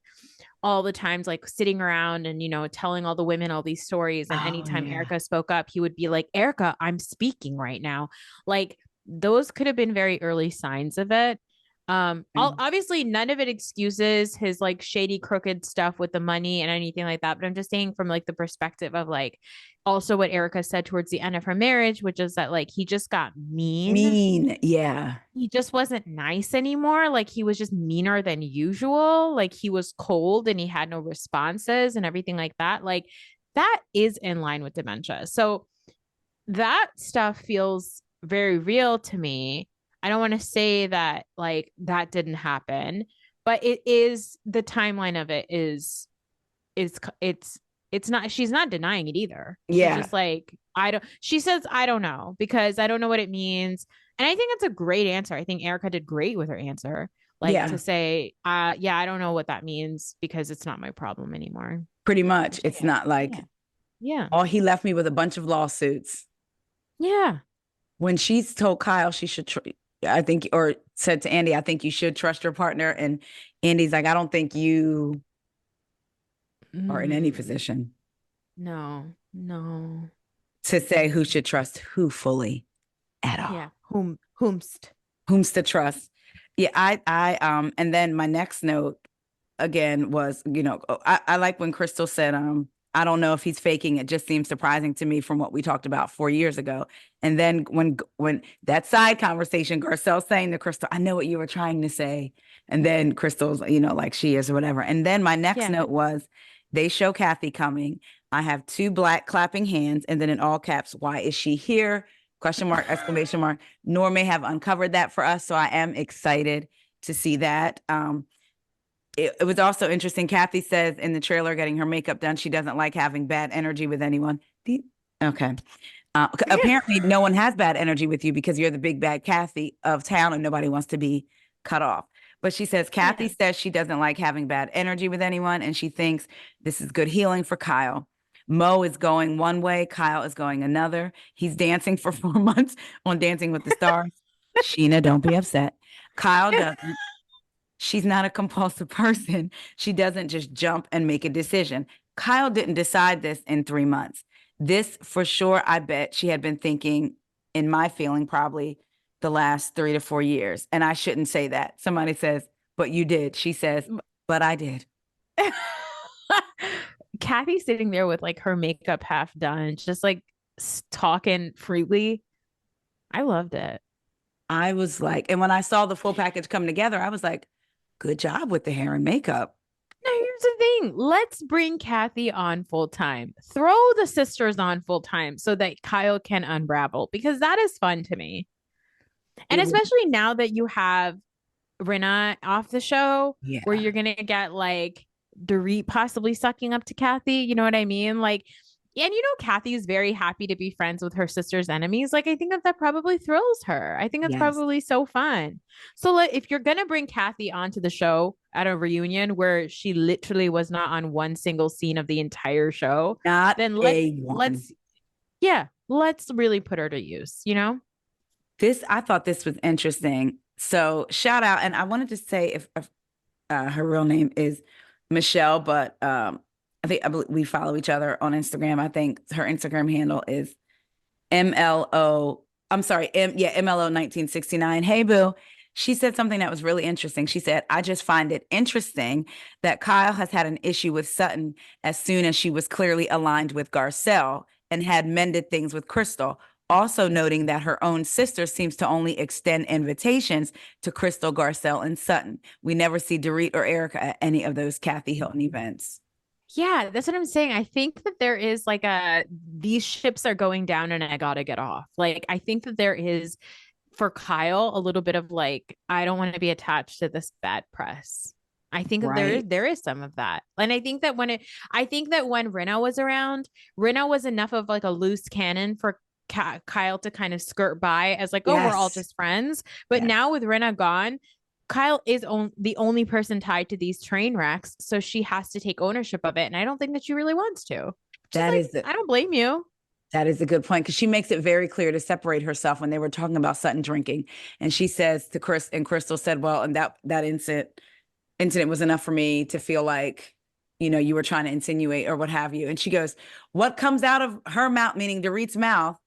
all the times like sitting around and telling all the women all these stories, and oh anytime yeah. Erica spoke up he would be like, Erica, I'm speaking right now. Like, those could have been very early signs of it. Obviously none of it excuses his like shady crooked stuff with the money and anything like that, but I'm just saying from like the perspective of like also what Erica said towards the end of her marriage, which is that like he just got mean. Mean. Yeah. He just wasn't nice anymore. Like, he was just meaner than usual. Like, he was cold and he had no responses and everything like that. Like, that is in line with dementia. So that stuff feels very real to me. I don't want to say that like that didn't happen, but it is the timeline of it is it's not, she's not denying it either. She's Yeah. just like, I don't, she says I don't know because I don't know what it means. And I think it's a great answer. I think Erica did great with her answer. Like to Yeah. say, yeah, I don't know what that means because it's not my problem anymore. Pretty much. Which I It's get. not like, Yeah. Yeah. oh, he left me with a bunch of lawsuits. Yeah. When she's told Kyle she should, I think, or said to Andy, I think you should trust your partner. And Andy's like, I don't think you are in any Mm, position no, no. to say who should trust who fully at all. Yeah. Whomst. Whom's to trust. Yeah, and then my next note again was, I like when Crystal said, I don't know if he's faking it, just seems surprising to me from what we talked about 4 years ago. And then when that side conversation, Garcelle saying to Crystal, I know what you were trying to say. And then Crystal's, like she is or whatever. And then my next Yeah. note was they show Kathy coming. I have two black clapping hands, and then in all caps, why is she here? Question mark, exclamation mark. Noor may have uncovered that for us. So I am excited to see that. It was also interesting. Kathy says in the trailer, getting her makeup done, she doesn't like having bad energy with anyone. Okay. Apparently, no one has bad energy with you because you're the big bad Kathy of town and nobody wants to be cut off. But she says, Kathy Yeah. says she doesn't like having bad energy with anyone and she thinks this is good healing for Kyle. Mo is going one way, Kyle is going another. He's dancing for 4 months on Dancing with the Stars. Sheena, don't be upset. Kyle doesn't. She's not a compulsive person. She doesn't just jump and make a decision. Kyle didn't decide this in 3 months. This for sure, I bet she had been thinking, in my feeling, probably the last 3 to 4 years. And I shouldn't say that. Somebody says, but you did. She says, but I did. Kathy sitting there with like her makeup half done, just like talking freely. I loved it. I was like, and when I saw the full package come together, I was like, good job with the hair and makeup. Now, here's the thing. Let's bring Kathy on full time. Throw the sisters on full time so that Kyle can unravel because that is fun to me. And It was, especially now that you have Rinna off the show, where yeah. you're gonna get like Dorit possibly sucking up to Kathy. You know what I mean? Like, and Kathy is very happy to be friends with her sister's enemies. Like, I think that probably thrills her. I think that's Yes. probably so fun. So, like, if you're gonna bring Kathy onto the show at a reunion where she literally was not on one single scene of the entire show, Not then a one. let's yeah, let's really put her to use. I thought this was interesting. So shout out, and I wanted to say if her real name is Michelle, but I believe we follow each other on Instagram. I think her Instagram handle is MLO. I'm sorry, MLO 1969. Hey boo. She said something that was really interesting. She said, I just find it interesting that Kyle has had an issue with Sutton as soon as she was clearly aligned with Garcelle and had mended things with Crystal. Also noting that her own sister seems to only extend invitations to Crystal, Garcelle, and Sutton. We never see Dorit or Erica at any of those Kathy Hilton events. Yeah, that's what I'm saying. I think that there is like these ships are going down and I gotta get off. Like, I think that there is for Kyle a little bit of like, I don't want to be attached to this bad press. I think that Right. there is some of that. And I think that when Rinna was around, Rinna was enough of like a loose cannon for Kyle to kind of skirt by as like, oh, we're all Yes. just friends. But Yes. now with Rinna gone, Kyle is the only person tied to these train wrecks, so she has to take ownership of it. And I don't think that she really wants to. She's That like, is I don't blame you. That is a good point because she makes it very clear to separate herself when they were talking about Sutton drinking. And she says to Chris, and Crystal said, well, and that incident was enough for me to feel like, you were trying to insinuate or what have you. And she goes, what comes out of her mouth, meaning Dorit's mouth,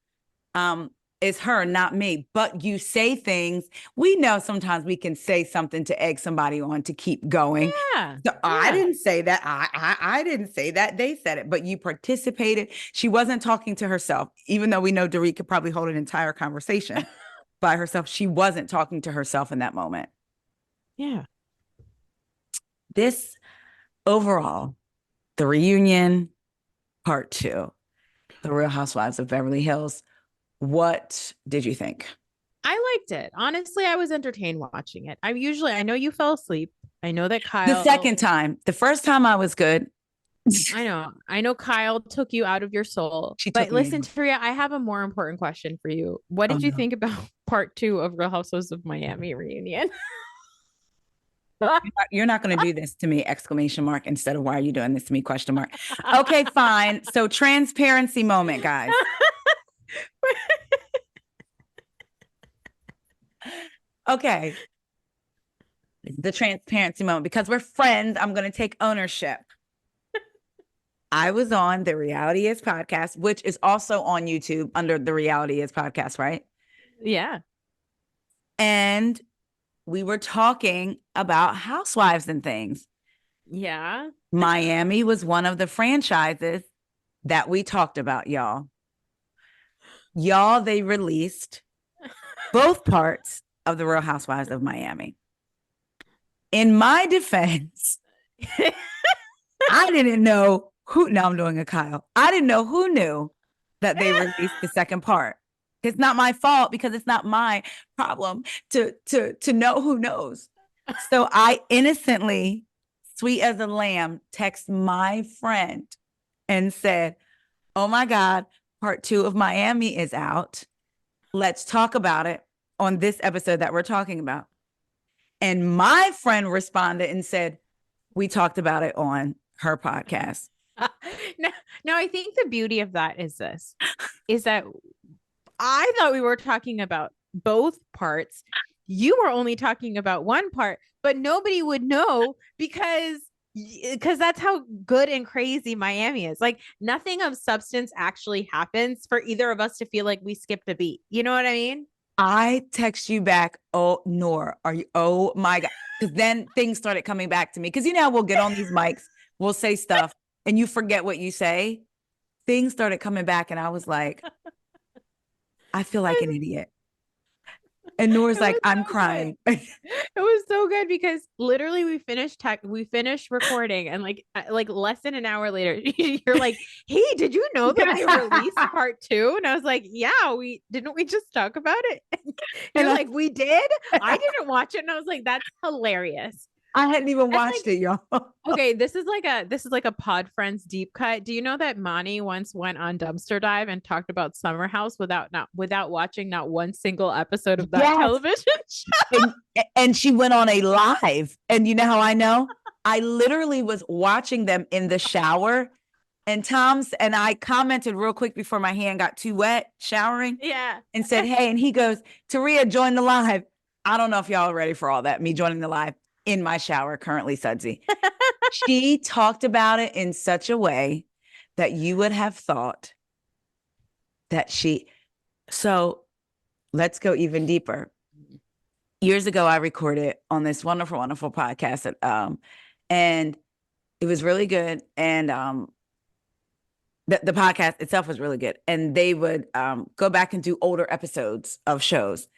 um, is her, not me. But you say things. We know sometimes we can say something to egg somebody on to keep going. Yeah. So I Yeah. didn't say that. I didn't say that. They said it, but you participated. She wasn't talking to herself, even though we know Dorit could probably hold an entire conversation by herself. She wasn't talking to herself in that moment. Yeah. This overall, the reunion, Part 2, The Real Housewives of Beverly Hills. What did you think? I liked it. Honestly, I was entertained watching it. I know you fell asleep. I know that The Kyle, second time, the first time I was good. I know Kyle took you out of your soul. She took But me listen, out. Taria, I have a more important question for you. What Oh did you no. think about part 2 of Real Housewives of Miami reunion? You're not going to do this to me, exclamation mark, instead of why are you doing this to me, question mark. Okay, fine. So transparency moment, guys. Okay. The transparency moment, because we're friends, I'm going to take ownership. I was on the Reality Is podcast, which is also on YouTube under the Reality Is podcast, right? Yeah. And we were talking about housewives and things. Yeah. Miami was one of the franchises that we talked about, y'all. They released both parts of the Real Housewives of Miami. In my defense, I didn't know who. Now I'm doing a Kyle. I didn't know who knew that they released the second part. It's not my fault because it's not my problem to know who knows. So I innocently, sweet as a lamb, text my friend and said, "Oh my God, part 2 of Miami is out. Let's talk about it on this episode that we're talking about." And my friend responded and said, "We talked about it on her podcast." Now, I think the beauty of that is this, is that I thought we were talking about both parts. You were only talking about one part, but nobody would know because that's how good and crazy Miami is. Like nothing of substance actually happens for either of us to feel like we skipped a beat. You know what I mean? I text you back, "Oh, Noor, are you? Oh my God." Because then things started coming back to me. Because you know, we'll get on these mics, we'll say stuff, and you forget what you say. Things started coming back, and I was like, I feel like an idiot. And Noor's It like, was "I'm so good. crying." It was so good because literally we finished recording and like less than an hour later you're like, "Hey, did you know that they released part 2?" And I was like, "Yeah, we just talk about it?" And You're like, "We did?" I didn't watch it and I was like, "That's hilarious." I hadn't even That's watched it, y'all. okay, this is like a Pod Friends deep cut. Do you know that Monty once went on Dumpster Dive and talked about Summer House without watching not one single episode of that Yes. television show? and, and she went on a live. And you know how I know? I literally was watching them in the shower. And I commented real quick before my hand got too wet showering Yeah. and said, "Hey," and he goes, "Taria, join the live." I don't know if y'all are ready for all that. Me joining the live in my shower, currently sudsy. She talked about it in such a way that you would have thought that so let's go even deeper. Years ago, I recorded on this wonderful, wonderful podcast, and it was really good. And the podcast itself was really good. And they would go back and do older episodes of shows.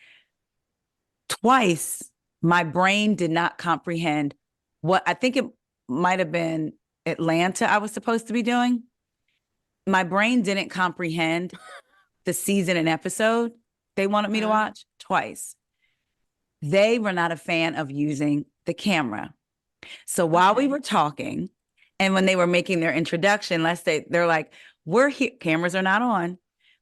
Twice, my brain did not comprehend what I think it might have been Atlanta I was supposed to be doing. My brain didn't comprehend the season and episode they wanted me to watch twice. They were not a fan of using the camera. So while we were talking, and when they were making their introduction, let's say they're like, "We're here, cameras are not on.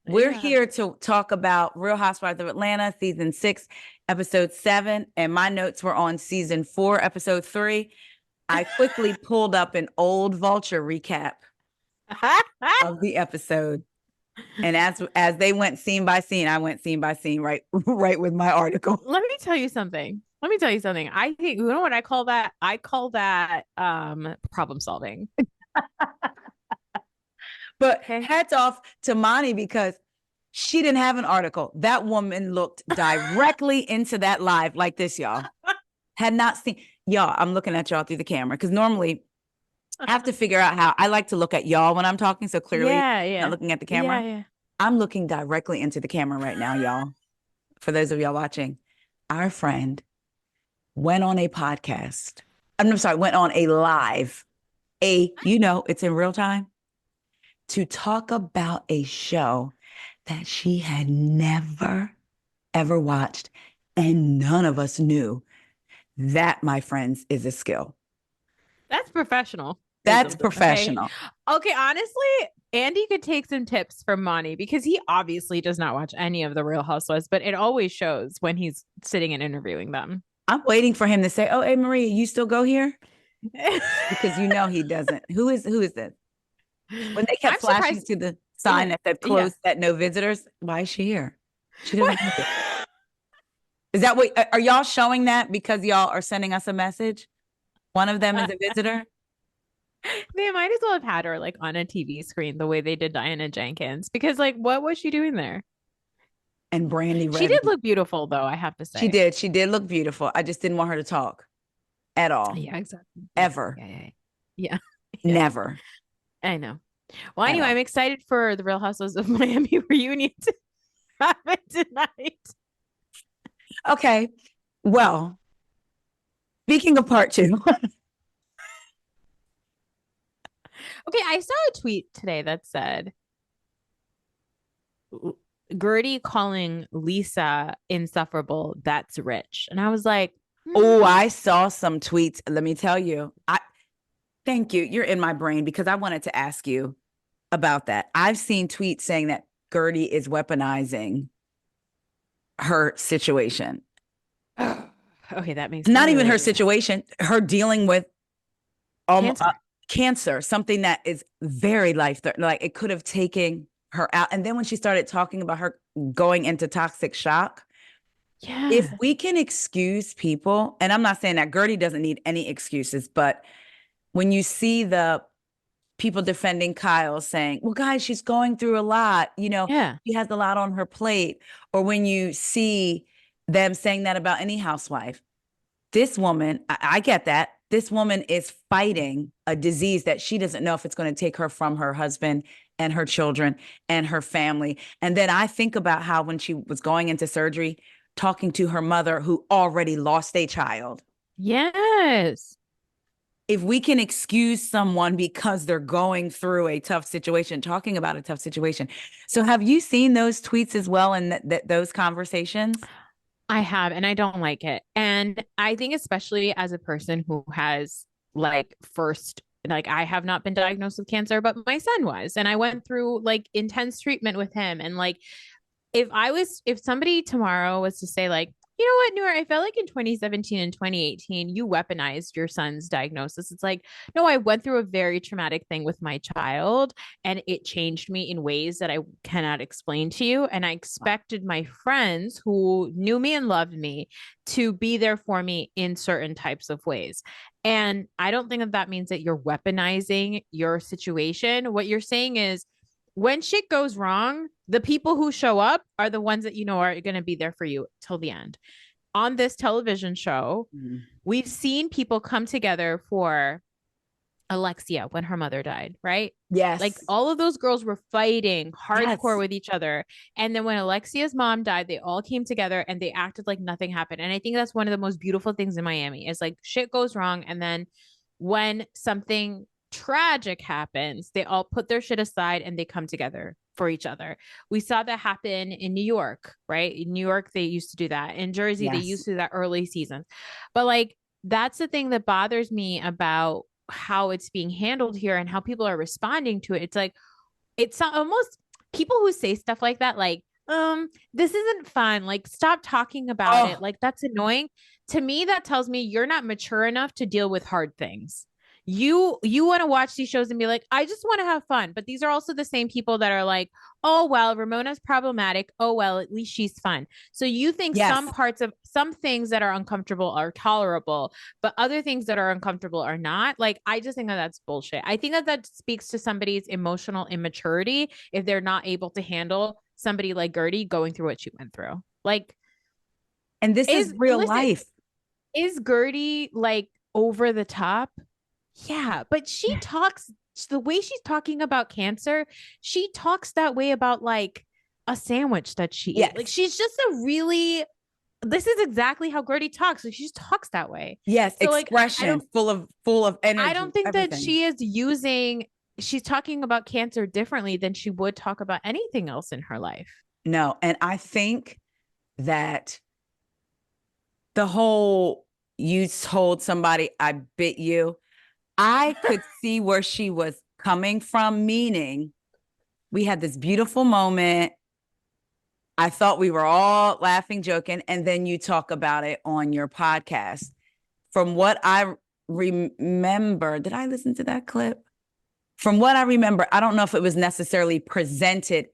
We're here to talk about Real Housewives of Atlanta, season 6, episode 7." And my notes were on season 4, episode 3. I quickly pulled up an old Vulture recap of the episode. And as they went scene by scene, I went scene by scene, right with my article. Let me tell you something. I think you know what I call that? I call that problem solving. But Okay. hats off to Monty because she didn't have an article. That woman looked directly into that live like this, y'all. Had not seen y'all. I'm looking at y'all through the camera because normally I have to figure out how I like to look at y'all when I'm talking. So clearly, not looking at the camera. Yeah. I'm looking directly into the camera right now, y'all. For those of y'all watching, our friend went on a podcast. I'm sorry, went on a live. It's in real time. to talk about a show that she had never, ever watched. And none of us knew. That, my friends, is a skill. That's professional. That's Okay. professional. Okay. Honestly, Andy could take some tips from Monty because he obviously does not watch any of the Real Housewives, but it always shows when he's sitting and interviewing them. I'm waiting for him to say, "Oh, hey Maria, you still go here?" Because you know he doesn't. Who is this? When they kept I'm flashing surprised. to the sign Yeah. that said Yeah. closed that no visitors, why is she here? She doesn't like it. Is that what are y'all showing that because y'all are sending us a message? One of them is a visitor They might as well have had her like on a TV screen the way they did Diana Jenkins because like what was she doing there? and Brandy She did Redden. look beautiful though, I have to She say. did. She did look beautiful. I just didn't want her to talk at all. Yeah, exactly. Yeah, Ever. yeah, yeah. Yeah. Yeah. Never I know. Well, at anyway, all. I'm excited for the Real Housewives of Miami reunion to happen tonight. Okay. Well, speaking of part two, Okay, I saw a tweet today that said Gertie calling Lisa insufferable, that's rich. And I was like, oh, I saw some tweets. Let me tell you. I thank you. You're in my brain because I wanted to ask you about that. I've seen tweets saying that Gertie is weaponizing her situation. okay, that makes me Not even her really mad. situation, her dealing with Cancer. cancer, something that is very life threatening. Like it could have taken her out. And then when she started talking about her going into toxic shock, if Yeah. we can excuse people, and I'm not saying that Gertie doesn't need any excuses, but when you see the people defending Kyle saying, well, guys, she's going through a lot, Yeah. she has a lot on her plate, or when you see them saying that about any housewife, this woman, I get that. This woman is fighting a disease that she doesn't know if it's going to take her from her husband and her children and her family. And then I think about how when she was going into surgery, talking to her mother who already lost a child. Yes. If we can excuse someone because they're going through a tough situation, talking about a tough situation. So have you seen those tweets as well and those conversations? I have, and I don't like it. And I think, especially as a person who has like first, like I have not been diagnosed with cancer, but my son was. And I went through like intense treatment with him. And like if somebody tomorrow was to say like, you know what, Noor, I felt like in 2017 and 2018 you weaponized your son's diagnosis. It's like, no, I went through a very traumatic thing with my child and it changed me in ways that I cannot explain to you, and I expected my friends who knew me and loved me to be there for me in certain types of ways. And I don't think that that means that you're weaponizing your situation. What you're saying is when shit goes wrong, the people who show up are the ones that you know are going to be there for you till the end. On this television show, we've seen people come together for Alexia when her mother died, right? Yes. Like all of those girls were fighting hardcore Yes. with each other. And then when Alexia's mom died, they all came together and they acted like nothing happened. And I think that's one of the most beautiful things in Miami is like shit goes wrong. And then when something tragic happens, they all put their shit aside and they come together for each other. We saw that happen in New York, right? In New York, they used to do that. In Jersey, they used to do that early seasons. But like, that's the thing that bothers me about how it's being handled here and how people are responding to it. It's like, it's almost people who say stuff like that, like, this isn't fun. Like, stop talking about it. Like, that's annoying. To me, that tells me you're not mature enough to deal with hard things. You want to watch these shows and be like, I just want to have fun. But these are also the same people that are like, oh, well, Ramona's problematic. Oh, well, at least she's fun. So you think some parts of some things that are uncomfortable are tolerable, but other things that are uncomfortable are not. Like, I just think that that's bullshit. I think that that speaks to somebody's emotional immaturity if they're not able to handle somebody like Gertie going through what she went through. Like, and this is real life. Is Gertie like over the top? Yeah, but she talks the way she's talking about cancer. She talks that way about like a sandwich that she ate. Like she's just a really. This is exactly how Gertie talks. Like she just talks that way. Yes, so expression, like, full of energy. I don't think that she is using she's talking about cancer differently than she would talk about anything else in her life. No. And I think that the whole you told somebody I bit you, I could see where she was coming from, meaning we had this beautiful moment. I thought we were all laughing, joking, and then you talk about it on your podcast. From what I remember, did I listen to that clip? From what I remember, I don't know if it was necessarily presented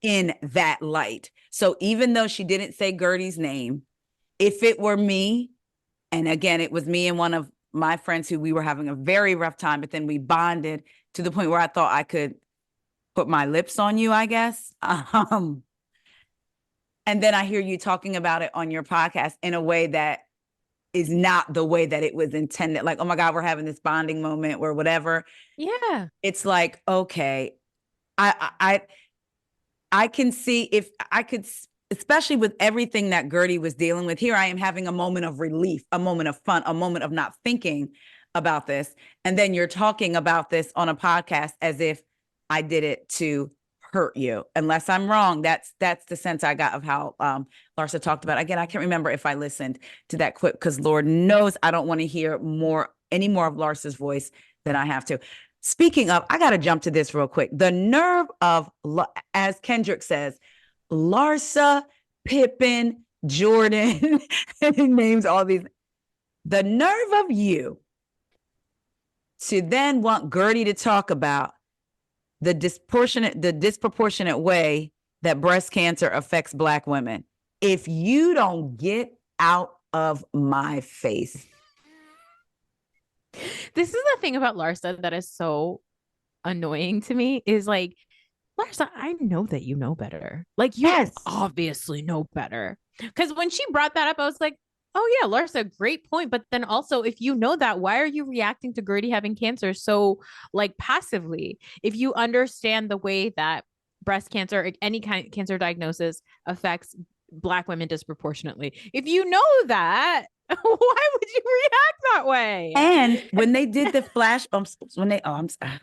in that light. So even though she didn't say Gertie's name, if it were me, and again, it was me and one of my friends who we were having a very rough time, but then we bonded to the point where I thought I could put my lips on you, I guess. And then I hear you talking about it on your podcast in a way that is not the way that it was intended. Like, oh my God, we're having this bonding moment or whatever. Yeah. It's like, okay, I can see if I could, especially with everything that Gertie was dealing with. Here I am having a moment of relief, a moment of fun, a moment of not thinking about this. And then you're talking about this on a podcast as if I did it to hurt you. Unless I'm wrong, that's the sense I got of how Larsa talked about it. Again, I can't remember if I listened to that clip because Lord knows I don't want to hear any more of Larsa's voice than I have to. Speaking of, I got to jump to this real quick. The nerve of, as Kendrick says, Larsa, Pippen, Jordan, and he names all these. The nerve of you to then want Gertie to talk about the disproportionate way that breast cancer affects Black women. If you don't get out of my face. This is the thing about Larsa that is so annoying to me is like, Larsa, I know that you know better. Like, you obviously know better. Because when she brought that up, I was like, oh yeah, Larsa, great point. But then also, if you know that, why are you reacting to Gertie having cancer so like passively? If you understand the way that breast cancer, any kind of cancer diagnosis affects Black women disproportionately, if you know that, why would you react that way? And when they did the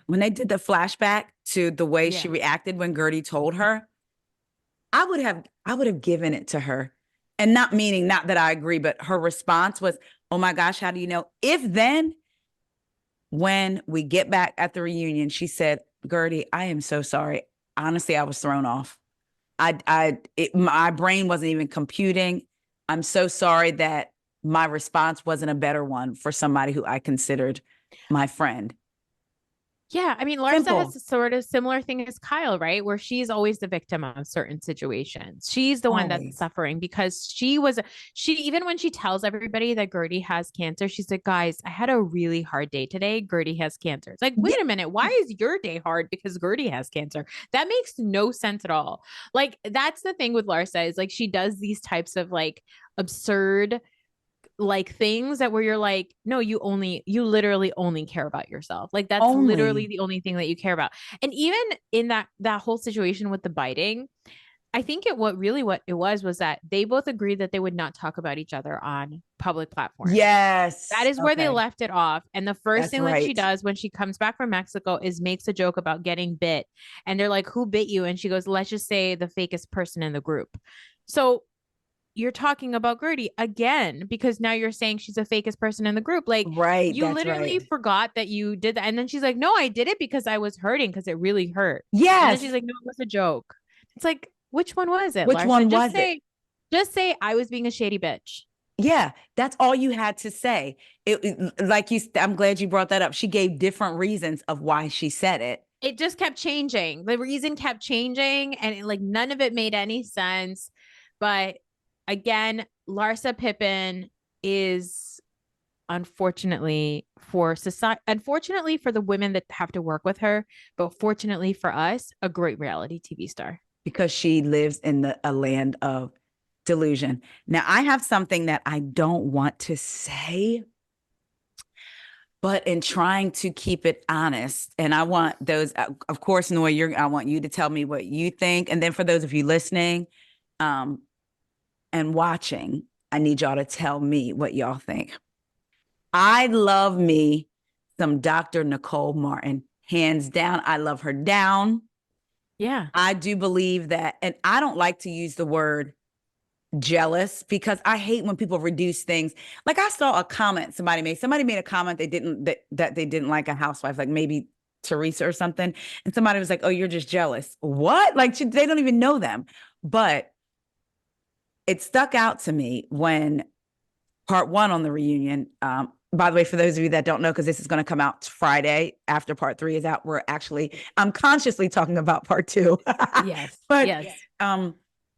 when they did the flashback to the way she reacted when Gertie told her, I would have given it to her. And not meaning, not that I agree, but her response was, oh my gosh, how do you know? If then, when we get back at the reunion, she said, Gertie, I am so sorry. Honestly, I was thrown off. My brain wasn't even computing. I'm so sorry that my response wasn't a better one for somebody who I considered my friend. Yeah, I mean, Larsa has a sort of similar thing as Kyle, right? Where she's always the victim of certain situations. She's the one that's suffering because she even when she tells everybody that Gertie has cancer, she's like, guys, I had a really hard day today. Gertie has cancer. It's like, wait a minute, why is your day hard because Gertie has cancer? That makes no sense at all. Like, that's the thing with Larsa is like, she does these types of like absurd like things that where you're like, no, you literally only care about yourself. Like that's literally the only thing that you care about. And even in that whole situation with the biting, I think what it was that they both agreed that they would not talk about each other on public platforms. Yes. That is where they left it off. And the first thing that she does when she comes back from Mexico is makes a joke about getting bit. And they're like, who bit you? And she goes, let's just say the fakest person in the group. So you're talking about Gertie again because now you're saying she's the fakest person in the group. Like, you literally forgot that you did that. And then she's like, no, I did it because I was hurting because it really hurt. Yes. And then she's like, no, it was a joke. It's like, which one was it? Which Larsa? One was it? Just say I was being a shady bitch. Yeah, that's all you had to say. I'm glad you brought that up. She gave different reasons of why she said it. It just kept changing. The reason kept changing and like none of it made any sense. But again, Larsa Pippen is unfortunately for the women that have to work with her, but fortunately for us, a great reality TV star. Because she lives in a land of delusion. Now, I have something that I don't want to say, but in trying to keep it honest, and I want those, of course, Noor, I want you to tell me what you think. And then for those of you listening, and watching, I need y'all to tell me what y'all think. I love me some Dr. Nicole Martin, hands down. I love her down. Yeah. I do believe that, and I don't like to use the word jealous because I hate when people reduce things. Like I saw a comment somebody made. Somebody made a comment that they didn't like a housewife, like maybe Teresa or something. And somebody was like, "Oh, you're just jealous." What? Like they don't even know them. But it stuck out to me when part one on the reunion. By the way, for those of you that don't know, because this is going to come out Friday after part three is out, I'm consciously talking about part two. Yes. But Yes.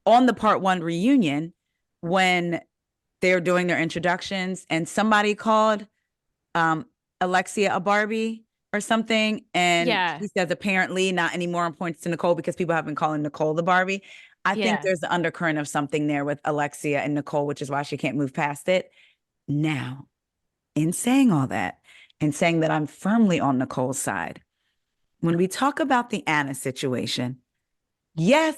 On the part one reunion, when they're doing their introductions and somebody called Alexia a Barbie or something, and Yeah. she says apparently not anymore and points to Nicole because people have been calling Nicole the Barbie. I think Yeah. there's the undercurrent of something there with Alexia and Nicole, which is why she can't move past it. Now, in saying all that and saying that I'm firmly on Nicole's side, when we talk about the Anna situation, yes,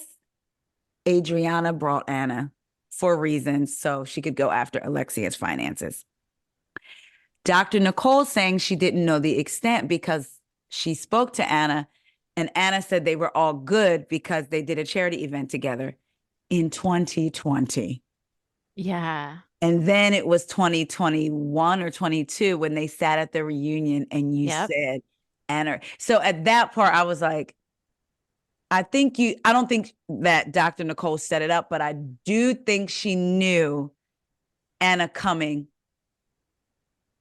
Adriana brought Anna for reasons so she could go after Alexia's finances. Dr. Nicole saying she didn't know the extent because she spoke to Anna and Anna said they were all good because they did a charity event together in 2020. Yeah. And then it was 2021 or 22 when they sat at the reunion and you Yep. said Anna. So at that part, I was like, I don't think that Dr. Nicole set it up, but I do think she knew Anna coming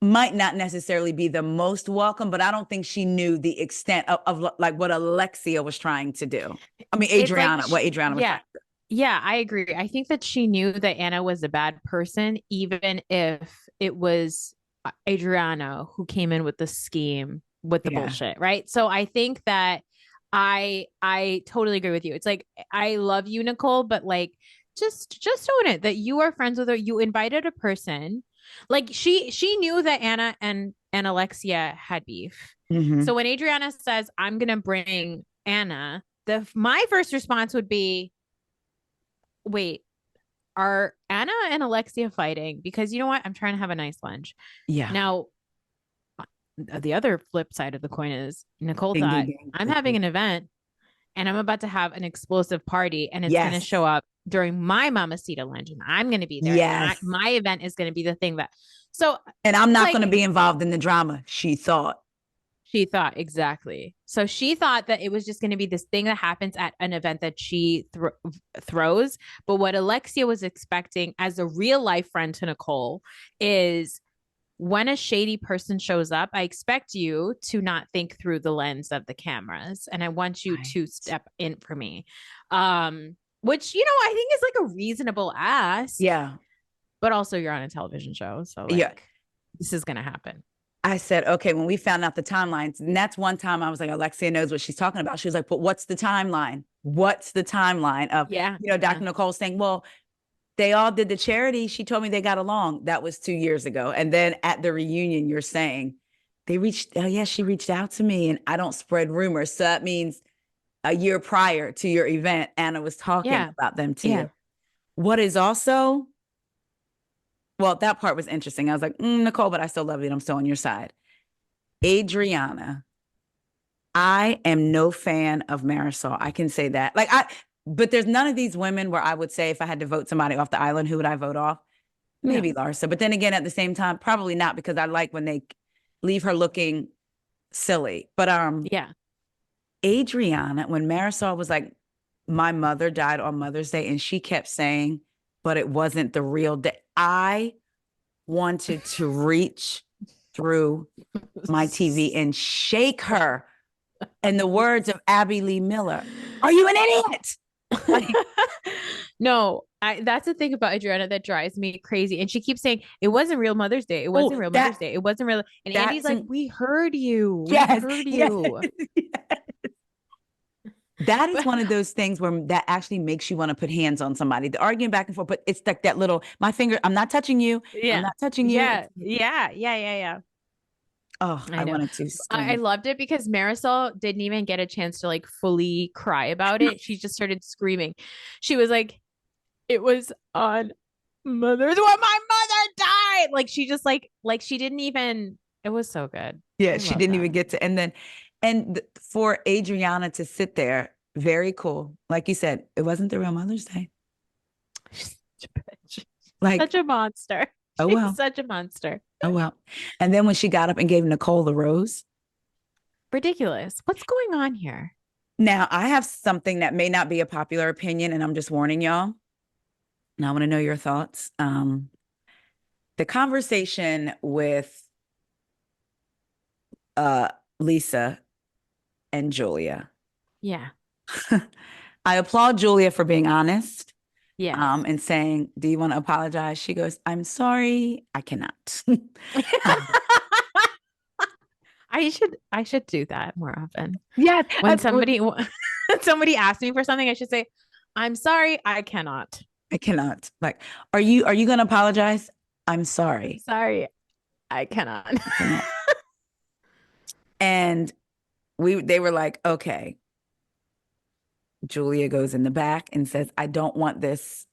might not necessarily be the most welcome, but I don't think she knew the extent of like what Alexia was trying to do. I mean, It's like, Adriana, what Adriana was trying yeah. to do. Yeah, I agree. I think that she knew that Anna was a bad person, even if it was Adriana who came in with the scheme with the Yeah. bullshit, right? So I think that I totally agree with you. It's like I love you, Nicole, but like just own it that you are friends with her. You invited a person. Like she knew that Anna and Alexia had beef. Mm-hmm. So when Adriana says, "I'm gonna bring Anna," my first response would be, wait, are Anna and Alexia fighting? Because you know what? I'm trying to have a nice lunch. Yeah. Now, the other flip side of the coin is Nicole Ding, ding, thought, ding, I'm ding, having ding. an event and I'm about to have an explosive party and it's going to Yes. show up during my Mamacita lunch and I'm going to be there. And Yes. my event is going to be the thing that, so And I'm it's not going to like, be involved in the drama, she thought. she thought exactly. So she thought that it was just going to be this thing that happens at an event that she throws. But what Alexia was expecting as a real life friend to Nicole is when a shady person shows up, I expect you to not think through the lens of the cameras. And I want you Right. to step in for me. Which, I think is like a reasonable ask. Yeah. But also you're on a television show. So like Yeah. this is going to happen. I said, okay, when we found out the timelines, and that's one time I was like, Alexia knows what she's talking about. She was like, but what's the timeline? What's the timeline of, Yeah. Dr. Nicole saying, well, they all did the charity. She told me they got along. That was 2 years ago. And then at the reunion, you're saying she reached out to me and I don't spread rumors. So that means a year prior to your event, Anna was talking about them to you. What is also, well, that part was interesting. I was like, Nicole, but I still love you and I'm still on your side. Adriana, I am no fan of Marisol. I can say that. But there's none of these women where I would say if I had to vote somebody off the island, who would I vote off? Maybe Larsa. But then again, at the same time, probably not because I like when they leave her looking silly. But Adriana, when Marisol was like, my mother died on Mother's Day, and she kept saying, but it wasn't the real day. I wanted to reach through my TV and shake her. In the words of Abby Lee Miller, are you an idiot? No, that's the thing about Adriana that drives me crazy. And she keeps saying, it wasn't real Mother's Day. It wasn't real Mother's Day. It wasn't real. And Andy's like, we heard you. Yes, We heard you. Yes. That is one of those things where that actually makes you want to put hands on somebody. The arguing back and forth, but it's like that little, my finger, I'm not touching you. Yeah. I'm not touching you. Yeah. Oh, I wanted to scream. I loved it because Marisol didn't even get a chance to like fully cry about it. She just started screaming. She was like, it was on Mother's when my mother died. Like she just like she didn't even, it was so good. Yeah, she didn't even get to. And then And for Adriana to sit there, very cool. Like you said, it wasn't the real Mother's Day. She's such a bitch. Like, Such a monster. oh She's well, such a monster. oh well. And then when she got up and gave Nicole the rose. Ridiculous. What's going on here? Now, I have something that may not be a popular opinion, and I'm just warning y'all. And I want to know your thoughts. The conversation with Lisa and Julia. Yeah. I applaud Julia for being honest. Yes. And saying, "Do you want to apologize?" She goes, "I'm sorry, I cannot." I should do that more often. Yes. When somebody asks me for something, I should say, "I'm sorry, I cannot." I cannot. Like, are you going to apologize? I'm sorry. Sorry, I cannot. I cannot. And they were like, okay. Julia goes in the back and says, "I don't want this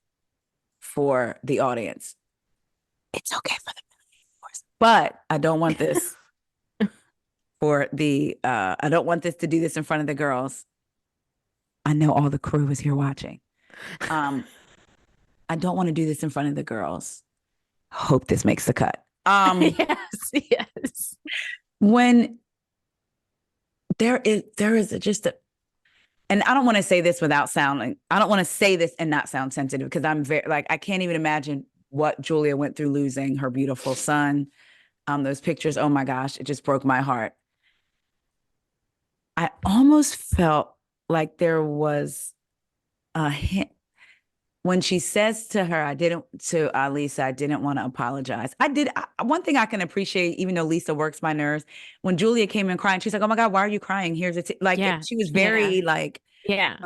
for the audience. It's okay for the viewers, but I don't want this for the I don't want this to do this in front of the girls. I know all the crew is here watching. I don't want to do this in front of the girls. Hope this makes the cut." Yes. When there is just a, and I don't want to say this without sounding, I don't want to say this and not sound sensitive, because I'm very, like, I can't even imagine what Julia went through losing her beautiful son. Those pictures, oh my gosh, it just broke my heart. I almost felt like there was a hint when she says to her, Lisa, "I didn't want to apologize." One thing I can appreciate, even though Lisa works my nerves, when Julia came in crying, she's like, "Oh my God, why are you crying? Here's a she was very like, yeah.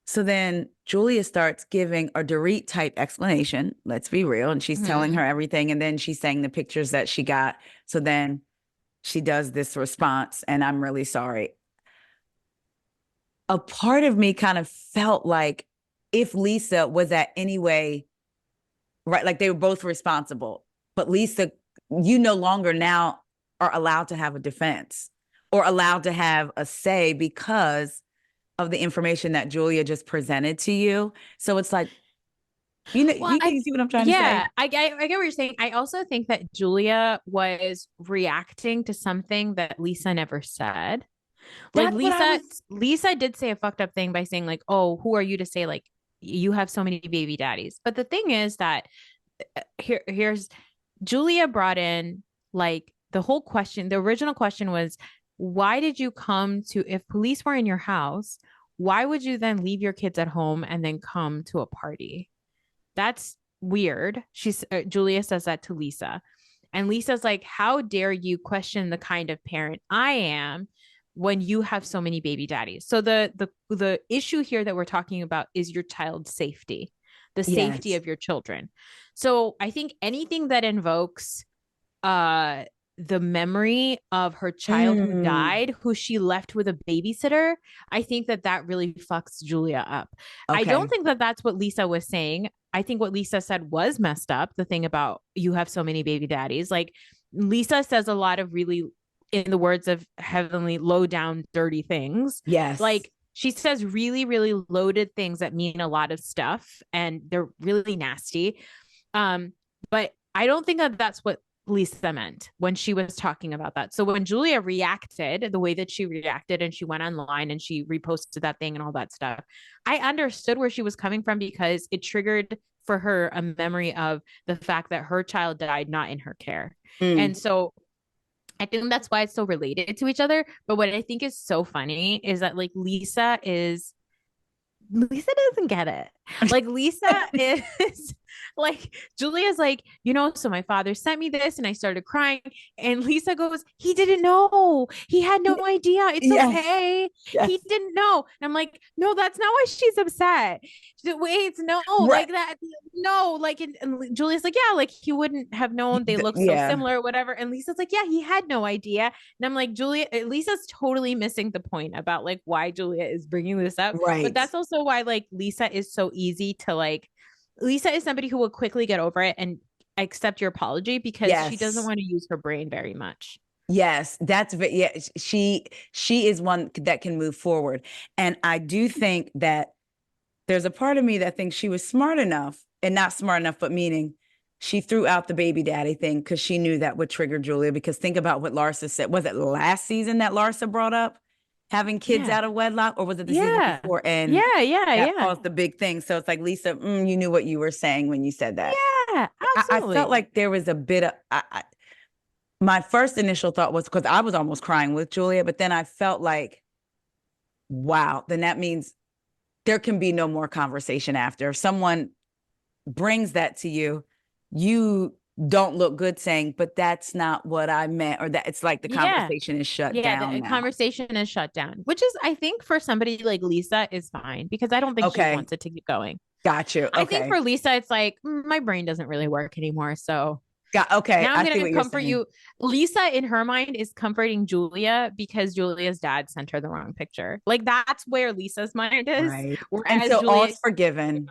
So then Julia starts giving a Dorit type explanation. Let's be real. And she's telling her everything. And then she's saying the pictures that she got. So then she does this response, and "I'm really sorry." A part of me kind of felt like if Lisa was at any way, right, like they were both responsible, but Lisa, you no longer now are allowed to have a defense or allowed to have a say because of the information that Julia just presented to you. So it's like, Well, you see what I'm trying to say? Yeah, I get what you're saying. I also think that Julia was reacting to something that Lisa never said. Like Lisa did say a fucked up thing by saying like, "Oh, who are you to say like you have so many baby daddies?" But the thing is that here's Julia brought in like the whole question. The original question was, why did you come to, if police were in your house, why would you then leave your kids at home and then come to a party? That's weird. Julia says that to Lisa. And Lisa's like, "How dare you question the kind of parent I am when you have so many baby daddies?" So the issue here that we're talking about is your child's safety, the safety of your children. So I think anything that invokes the memory of her child who died, who she left with a babysitter, I think that really fucks Julia up. Okay. I don't think that that's what Lisa was saying. I think what Lisa said was messed up. The thing about you have so many baby daddies, like Lisa says a lot of really, in the words of Heavenly, low down, dirty things. Yes. Like she says really, really loaded things that mean a lot of stuff and they're really nasty. But I don't think that that's what Lisa meant when she was talking about that. So when Julia reacted the way that she reacted and she went online and she reposted that thing and all that stuff, I understood where she was coming from because it triggered for her a memory of the fact that her child died not in her care. And so I think that's why it's so related to each other. But what I think is so funny is that like Lisa doesn't get it. Like Lisa is like, Julia's like, so my father sent me this and I started crying. And Lisa goes, "He didn't know. He had no idea. It's okay. Yes. He didn't know." And I'm like, no, that's not why she's upset. Wait, no, right. Like that. No, like, and Julia's like, yeah, like he wouldn't have known. They look so similar or whatever. And Lisa's like, yeah, he had no idea. And I'm like, Lisa's totally missing the point about like why Julia is bringing this up. Right. But that's also why like Lisa is so easy to like. Lisa is somebody who will quickly get over it and accept your apology because she doesn't want to use her brain very much. Yes, yeah, she is one that can move forward. And I do think that there's a part of me that thinks she was smart enough, and not smart enough, but meaning she threw out the baby daddy thing because she knew that would trigger Julia. Because think about what Larsa said. Was it last season that Larsa brought up having kids Yeah. out of wedlock, or was it the season Yeah. before? And Yeah. Yeah. that Yeah. caused the big thing. So it's like, Lisa, you knew what you were saying when you said that. Yeah. I felt Absolutely. like there was a bit of my first initial thought was, because I was almost crying with Julia, but then I felt like, wow, then that means there can be no more conversation after. If someone brings that to you, you don't look good saying, but that's not what I meant, or that it's like the Yeah. conversation is shut Yeah. down The now. conversation is shut down, which is, I think, for somebody like Lisa is fine because I don't think she Okay, wants it to keep going. got you. I think Okay, for Lisa, it's like, my brain doesn't really work anymore. So okay, now I'm I see going to what you're comfort saying. you. Lisa, in her mind, is comforting Julia because Julia's dad sent her the wrong picture. Like, that's where Lisa's mind is. Right. And Whereas so all Julia, is forgiven.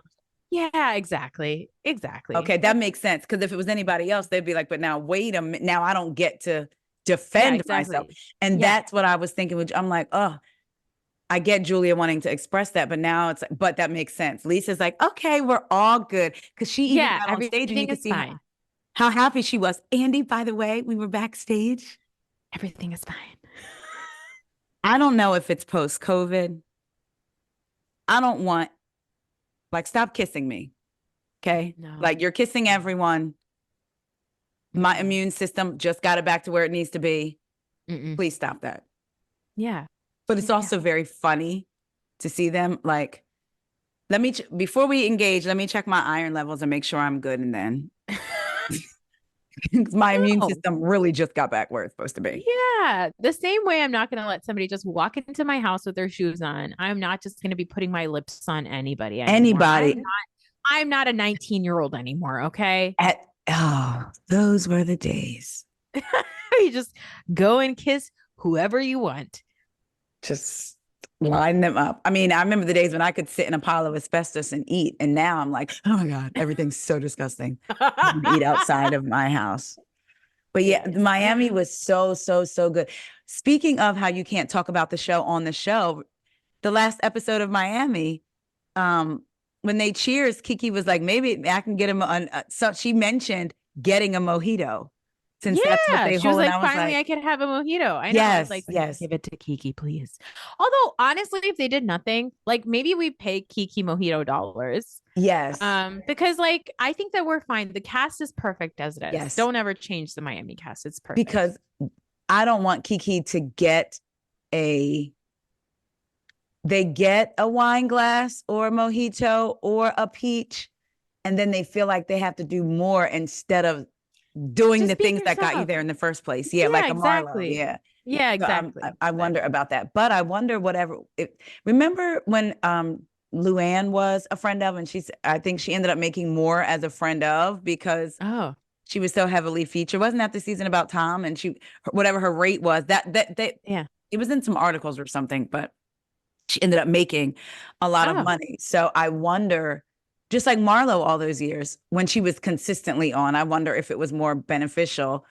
yeah, exactly. Exactly. Okay, that makes sense. Because if it was anybody else, they'd be like, but now wait a minute. Now I don't get to Yeah, defend myself. exactly. And Yeah. that's what I was thinking, which I'm like, oh, I get Julia wanting to express that, but now it's like, but that makes sense. Lisa's like, okay, we're all good. Because she even Yeah. got on stage and you Everything could is see fine. how happy she was. Andy, by the way, we were backstage. Everything is fine. I don't know if it's post COVID. I don't want, like, stop kissing me. Okay. Like, No. you're kissing everyone. My Mm-mm. immune system just got it back to where it needs to be. Mm-mm. Please stop that. Yeah. But it's Yeah. also very funny to see them. Like, before we engage, let me check my iron levels and make sure I'm good. And then my immune No. system really just got back where it's supposed to be. Yeah. The same way I'm not going to let somebody just walk into my house with their shoes on. I'm not just going to be putting my lips on anybody anymore. Anybody I'm not a 19-year-old anymore, okay? at, oh, those were the days. You just go and kiss whoever you want. Just line them up. I mean, I remember the days when I could sit in a pile of asbestos and eat. And now I'm like, oh my God, everything's so disgusting. I can eat outside of my house. But yeah, Yes. Miami was so, so, so good. Speaking of how you can't talk about the show on the show, the last episode of Miami, when they cheers, Kiki was like, maybe I can get him on. So she mentioned getting a mojito since that's what Yeah, they she was hold. And like, I was finally, like, I can have a mojito. I know. I was yes, like, yes, give it to Kiki, please. Although, honestly, if they did nothing, like maybe we pay Kiki mojito dollars. yes, Because like I think that we're fine. The cast is perfect as it is. yes, Don't ever change the Miami cast. It's perfect. because I don't want Kiki to get a they get a wine glass or a mojito or a peach, and then they feel like they have to do more instead of doing the Just being things that got you yourself. there in the first place. Yeah, like Yeah, a Marlo. exactly. Yeah. Yeah, So exactly. I wonder about that. But I wonder whatever. Remember when Luann was a friend of, and I think she ended up making more as a friend of because Oh, she was so heavily featured. Wasn't that the season about Tom? And whatever her rate was, that yeah. it was in some articles or something, but she ended up making a lot of Oh, money. So I wonder, just like Marlo all those years, when she was consistently on, I wonder if it was more beneficial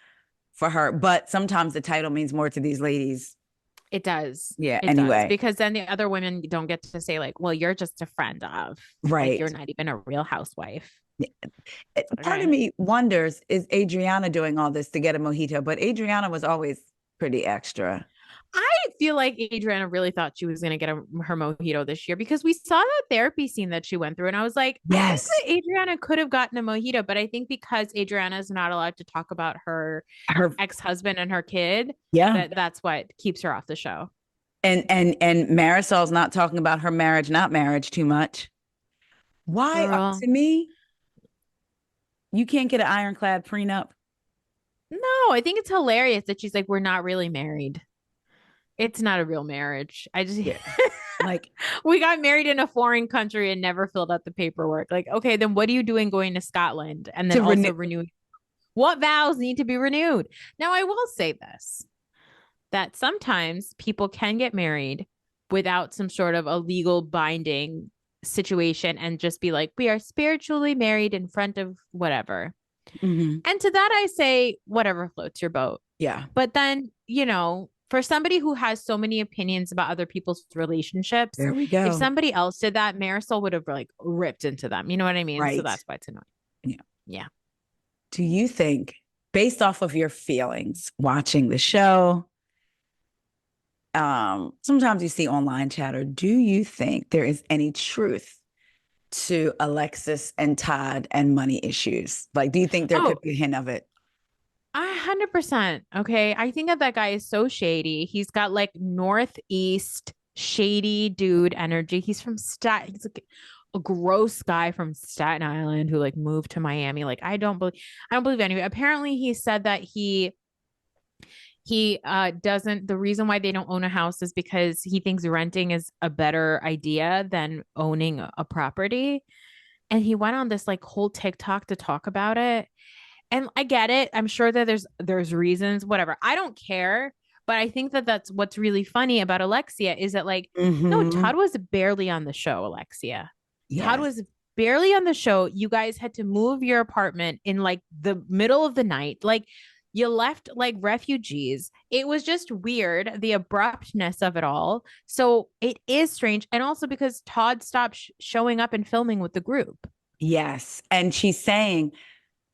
for her. But sometimes the title means more to these ladies. it does. Yeah, It does. anyway. Because then the other women don't get to say, like, well, you're just a friend of, like, Right. you're not even a real housewife. Part of Okay. me wonders, is Adriana doing all this to get a mojito? But Adriana was always pretty extra. I feel like Adriana really thought she was going to get her mojito this year because we saw that therapy scene that she went through. And I was like, I think Yes. that Adriana could have gotten a mojito, but I think because Adriana is not allowed to talk about her Her, ex-husband and her kid, yeah. that's what keeps her off the show. And Marisol's not talking about her marriage, not marriage too much. Why, Girl. to me, you can't get an ironclad prenup? No, I think it's hilarious that she's like, we're not really married. It's not a real marriage. I just Yeah. Like, we got married in a foreign country and never filled out the paperwork. Like, okay, then what are you doing going to Scotland and then to renew. also renewing? What vows need to be renewed? Now, I will say this, that sometimes people can get married without some sort of a legal binding situation and just be like, we are spiritually married in front of whatever. Mhm. And to that, I say, whatever floats your boat. Yeah. But then for somebody who has so many opinions about other people's relationships, There we if go. somebody else did that, Marisol would have like ripped into them. You know what I mean? So Right. that's why it's annoying. Yeah. Yeah. Do you think, based off of your feelings watching the show, sometimes you see online chatter, do you think there is any truth to Alexis and Todd and money issues? Like, do you think there could Oh, be a hint of it? 100%. Okay. I think that guy is so shady. He's got like Northeast shady dude energy. He's from He's like a gross guy from Staten Island who like moved to Miami. Like I don't believe anyway. Apparently he said that he doesn't the reason why they don't own a house is because he thinks renting is a better idea than owning a property. And he went on this like whole TikTok to talk about it. And I get it. I'm sure that there's reasons, whatever. I don't care, but I think that that's what's really funny about Alexia is that like no, Mm-hmm. Todd was barely on the show, Alexia. Todd Yes. was barely on the show. You guys had to move your apartment in like the middle of the night. Like you left like refugees. It was just weird, the abruptness of it all. So it is strange. And also because Todd stopped showing up and filming with the group. Yes. And she's saying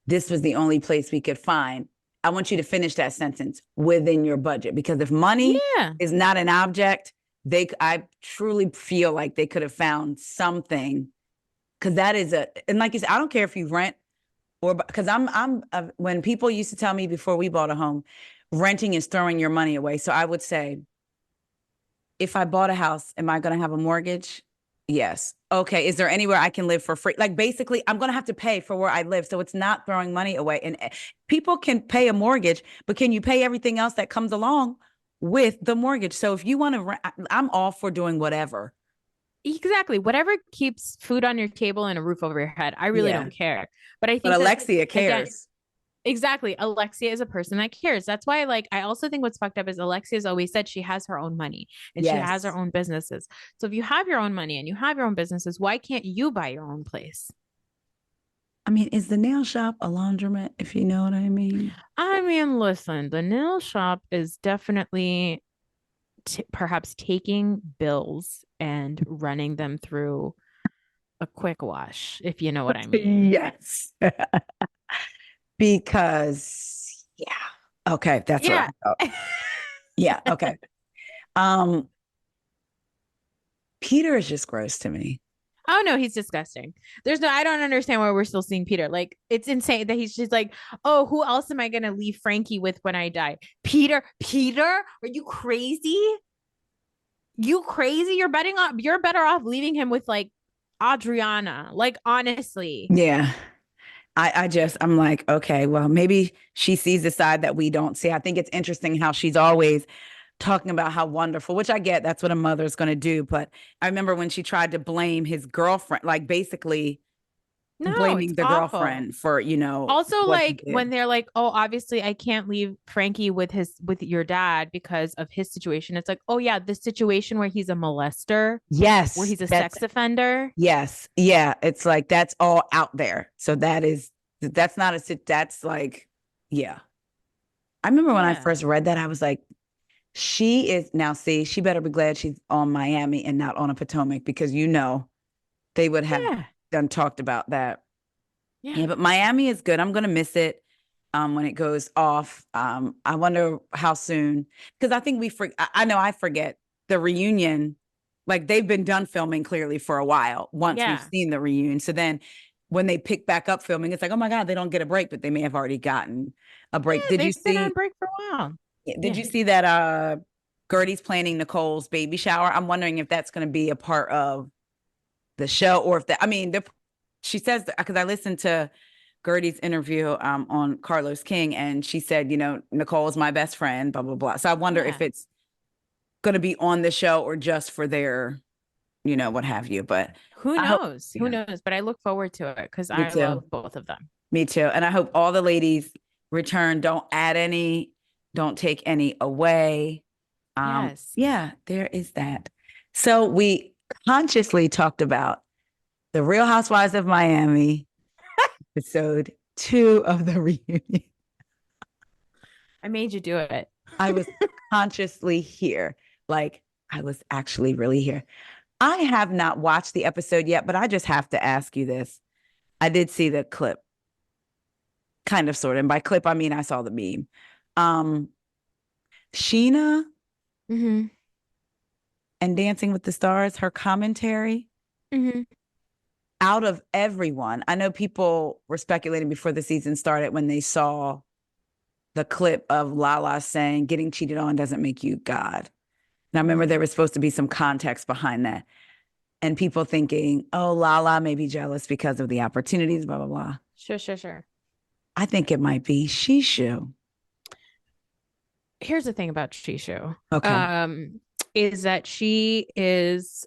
this was the only place we could find. I want you to finish that sentence within your budget because if money Yeah. is not an object, I truly feel like they could have found something because that is and like you said, I don't care if you rent or because when people used to tell me before we bought a home, renting is throwing your money away. So I would say, if I bought a house, am I going to have a mortgage? Yes. Okay. Is there anywhere I can live for free? Like basically, I'm going to have to pay for where I live. So it's not throwing money away. And people can pay a mortgage, but can you pay everything else that comes along with the mortgage? So if you want to, I'm all for doing whatever. Exactly. Whatever keeps food on your table and a roof over your head. I really Yeah. don't care. But I But think that Alexia again, cares. exactly. Alexia is a person that cares. That's why, like, I also think what's fucked up is Alexia's always said she has her own money and she has her Yes. own businesses. So if you have your own money and you have your own businesses, why can't you buy your own place? I mean, is the nail shop a laundromat, if you know what I mean? I mean, listen, the nail shop is definitely perhaps taking bills and running them through a quick wash, if you know what I mean. Yes. Because, yeah. Okay. That's what I Yeah. thought. Yeah. Okay. Um, Peter is just gross to me. Oh no, he's disgusting. I don't understand why we're still seeing Peter. Like, it's insane that he's just like, oh, who else am I gonna leave Frankie with when I die? Peter, are you crazy? You crazy? You're better off leaving him with like Adriana. Like, honestly. Yeah. I'm like, okay, well, maybe she sees the side that we don't see. I think it's interesting how she's always talking about how wonderful, which I get, that's what a mother's going to do. But I remember when she tried to blame his girlfriend, like basically No, it's blaming the awful. girlfriend for, Also, what he like did. when they're like, oh, obviously I can't leave Frankie with your dad because of his situation. It's like, oh yeah, this situation where he's a molester, where Yes, he's a sex offender. yes, yeah. It's like that's all out there. So that's not that's like, yeah. I remember when I Yeah. first read that, I was like, she is now, see, she better be glad she's on Miami and not on a Potomac because they would have Yeah. done talked about that. Yeah. Yeah, but Miami is good. I'm gonna miss it when it goes off. I wonder how soon because I think I know I forget the reunion. Like they've been done filming clearly for a while once we've Yeah. seen the reunion. So then when they pick back up filming, it's like, oh my God, they don't get a break, but they may have already gotten a break. Yeah. They've been on break for a while. Did Yeah. you see that Gertie's planning Nicole's baby shower? I'm wondering if that's going to be a part of the show or if that, I mean, she says, because I listened to Gertie's interview on Carlos King and she said, Nicole is my best friend, blah, blah, blah. So I wonder if Yeah. it's going to be on the show or just for their, what have you. But Who I hope, knows? Who yeah, knows? But I look forward to it because me I too. love both of them. Me too. And I hope all the ladies return. Don't add any, don't take any away. Yes. Yeah, there is that. So we consciously talked about the Real Housewives of Miami, episode 2 of the reunion. I made you do it. I was consciously here. Like I was actually really here. I have not watched the episode yet, but I just have to ask you this. I did see the clip, kind of sort of. And by clip, I mean I saw the meme. Um, Sheena Mm-hmm. and Dancing with the Stars, her commentary Mm-hmm. out of everyone. I know people were speculating before the season started when they saw the clip of Lala saying getting cheated on doesn't make you God. And I remember there was supposed to be some context behind that. And people thinking, oh, Lala may be jealous because of the opportunities, blah, blah, blah. Sure. I think it might be Shishu. Here's the thing about Shishu. Okay. Is that she's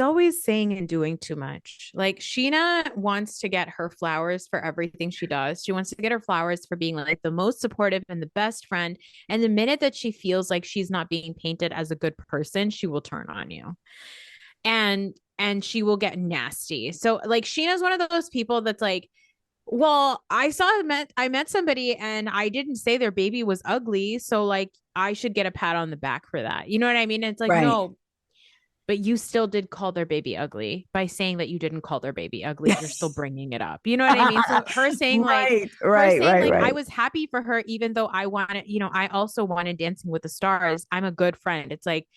always saying and doing too much. Like Sheena wants to get her flowers for everything she does. She wants to get her flowers for being like the most supportive and the best friend. And the minute that she feels like she's not being painted as a good person, she will turn on you. And she will get nasty. So like Sheena's one of those people that's like, well, I met somebody and I didn't say their baby was ugly, so like I should get a pat on the back for that. You know what I mean? It's like, Right. no, but you still did call their baby ugly by saying that you didn't call their baby ugly. You're still bringing it up. You know what I mean? So Right. I was happy for her, even though I wanted, I also wanted Dancing with the Stars. I'm a good friend. It's like,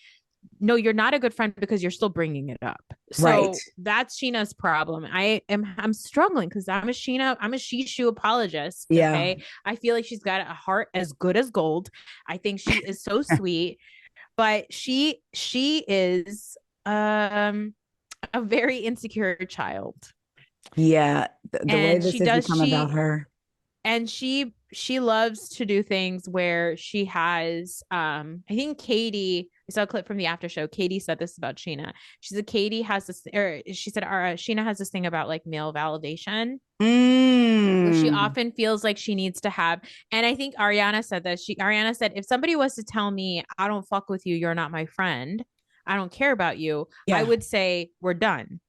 no, you're not a good friend because you're still bringing it up. Right. So that's Sheena's problem. I'm struggling because I'm a Shishu apologist. Yeah. Okay. I feel like she's got a heart as good as gold. I think she is so sweet, but she is a very insecure child. Yeah. The way And this has become about her. And she loves to do things where she has I think Katie, I saw a clip from the after show. Katie said this about Sheena. She said Katie has this, or she said Sheena has this thing about like male validation. Where she often feels like she needs to have, and I think Ariana said that Ariana said, if somebody was to tell me I don't fuck with you, you're not my friend, I don't care about you, Yeah. I would say we're done.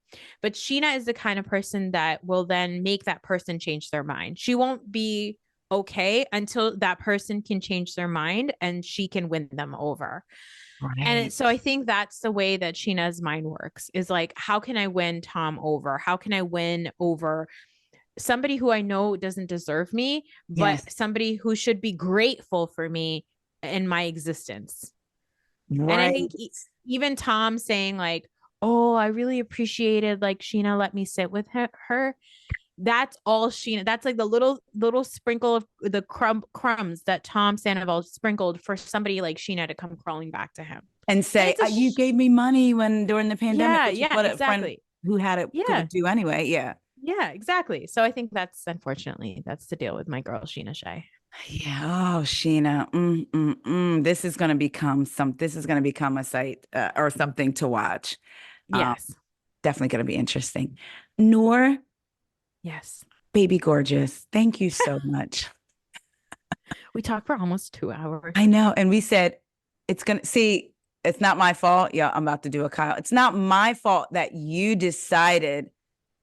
But Sheena is the kind of person that will then make that person change their mind. She won't be okay until that person can change their mind and she can win them over. Right. And so I think that's the way that Sheena's mind works, is like, how can I win Tom over? How can I win over somebody who I know doesn't deserve me, but somebody who should be grateful for me in my existence? Right. And I think even Tom saying like, oh, I really appreciated like Sheena let me sit with her. That's all Sheena. That's like the little sprinkle of the crumbs that Tom Sandoval sprinkled for somebody like Sheena to come crawling back to him and say, you gave me money during the pandemic. Yeah, what exactly. A friend who had it could do anyway. Yeah, exactly. So I think that's the deal with my girl Sheena Shea. Yeah. Oh, Sheena. This is going to become a site or something to watch. Yes. Definitely going to be interesting. Noor. Yes. Baby gorgeous. Thank you so much. We talked for almost 2 hours. I know. And we said, it's not my fault. Yeah, I'm about to do a Kyle. It's not my fault that you decided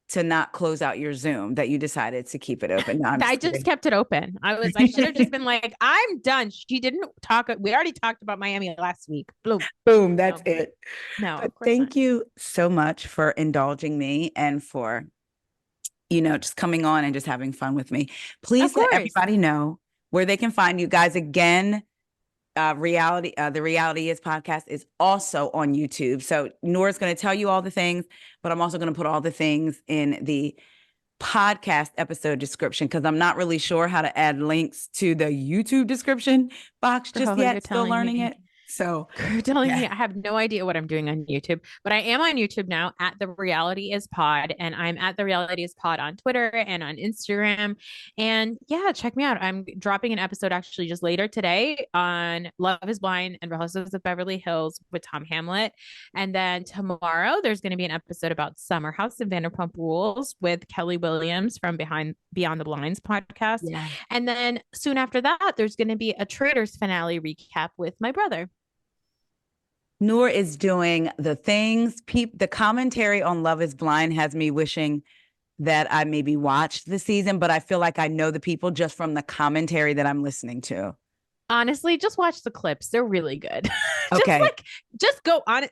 to not close out your Zoom, that you decided to keep it open. No, I just kept it open. I should have just been like, I'm done. She didn't talk. We already talked about Miami last week. Boom. That's it. No, thank you so much for indulging me and for, just coming on and just having fun with me. Please let everybody know where they can find you guys. Again, the Reality Is podcast is also on YouTube. So Nora's going to tell you all the things, but I'm also going to put all the things in the podcast episode description because I'm not really sure how to add links to the YouTube description box just yet. Still learning it. So you're telling me I have no idea what I'm doing on YouTube, but I am on YouTube now at The Reality Is Pod, and I'm at The Reality Is Pod on Twitter and on Instagram. And yeah, check me out. I'm dropping an episode actually just later today on Love Is Blind and Real Housewives of Beverly Hills with Tom Hamlet. And then tomorrow there's going to be an episode about Summer House and Vanderpump Rules with Kelly Williams from Beyond the Blinds podcast. Yeah. And then soon after that, there's going to be a Traitors finale recap with my brother. Noor is doing the things. The commentary on Love Is Blind has me wishing that I maybe watched the season, but I feel like I know the people just from the commentary that I'm listening to. Honestly, just watch the clips. They're really good. Okay. Just go on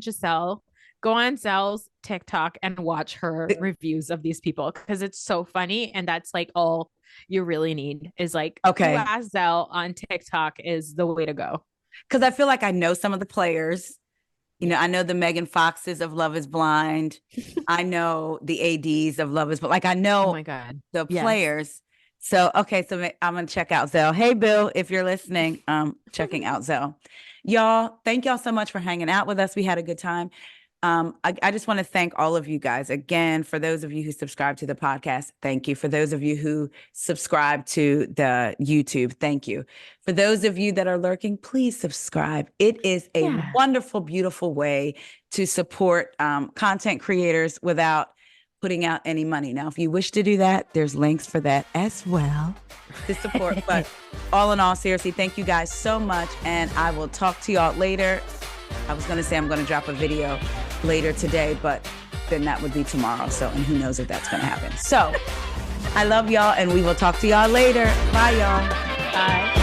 Giselle, go on Zelle's TikTok and watch her reviews of these people because it's so funny. And that's like all you really need is like Okay. Who Asked Zelle on TikTok is the way to go. Because I feel like I know some of the players. You know, I know the Megan Foxes of Love is Blind. I know the ADs of Love is Blind. Like I know Oh my God. the Yes. players. So, okay, so I'm going to check out Zelle. Hey, Bill, if you're listening, checking out Zelle. Y'all, thank y'all so much for hanging out with us. We had a good time. I just want to thank all of you guys again. For those of you who subscribe to the podcast, thank you. For those of you who subscribe to the YouTube, thank you. For those of you that are lurking, please subscribe. It is a wonderful, beautiful way to support content creators without putting out any money. Now, if you wish to do that, there's links for that as well to support. But all in all, seriously, thank you guys so much. And I will talk to y'all later. I was going to say I'm going to drop a video later today, but then that would be tomorrow. So, and who knows if that's going to happen. So I love y'all and we will talk to y'all later. Bye, y'all. Bye.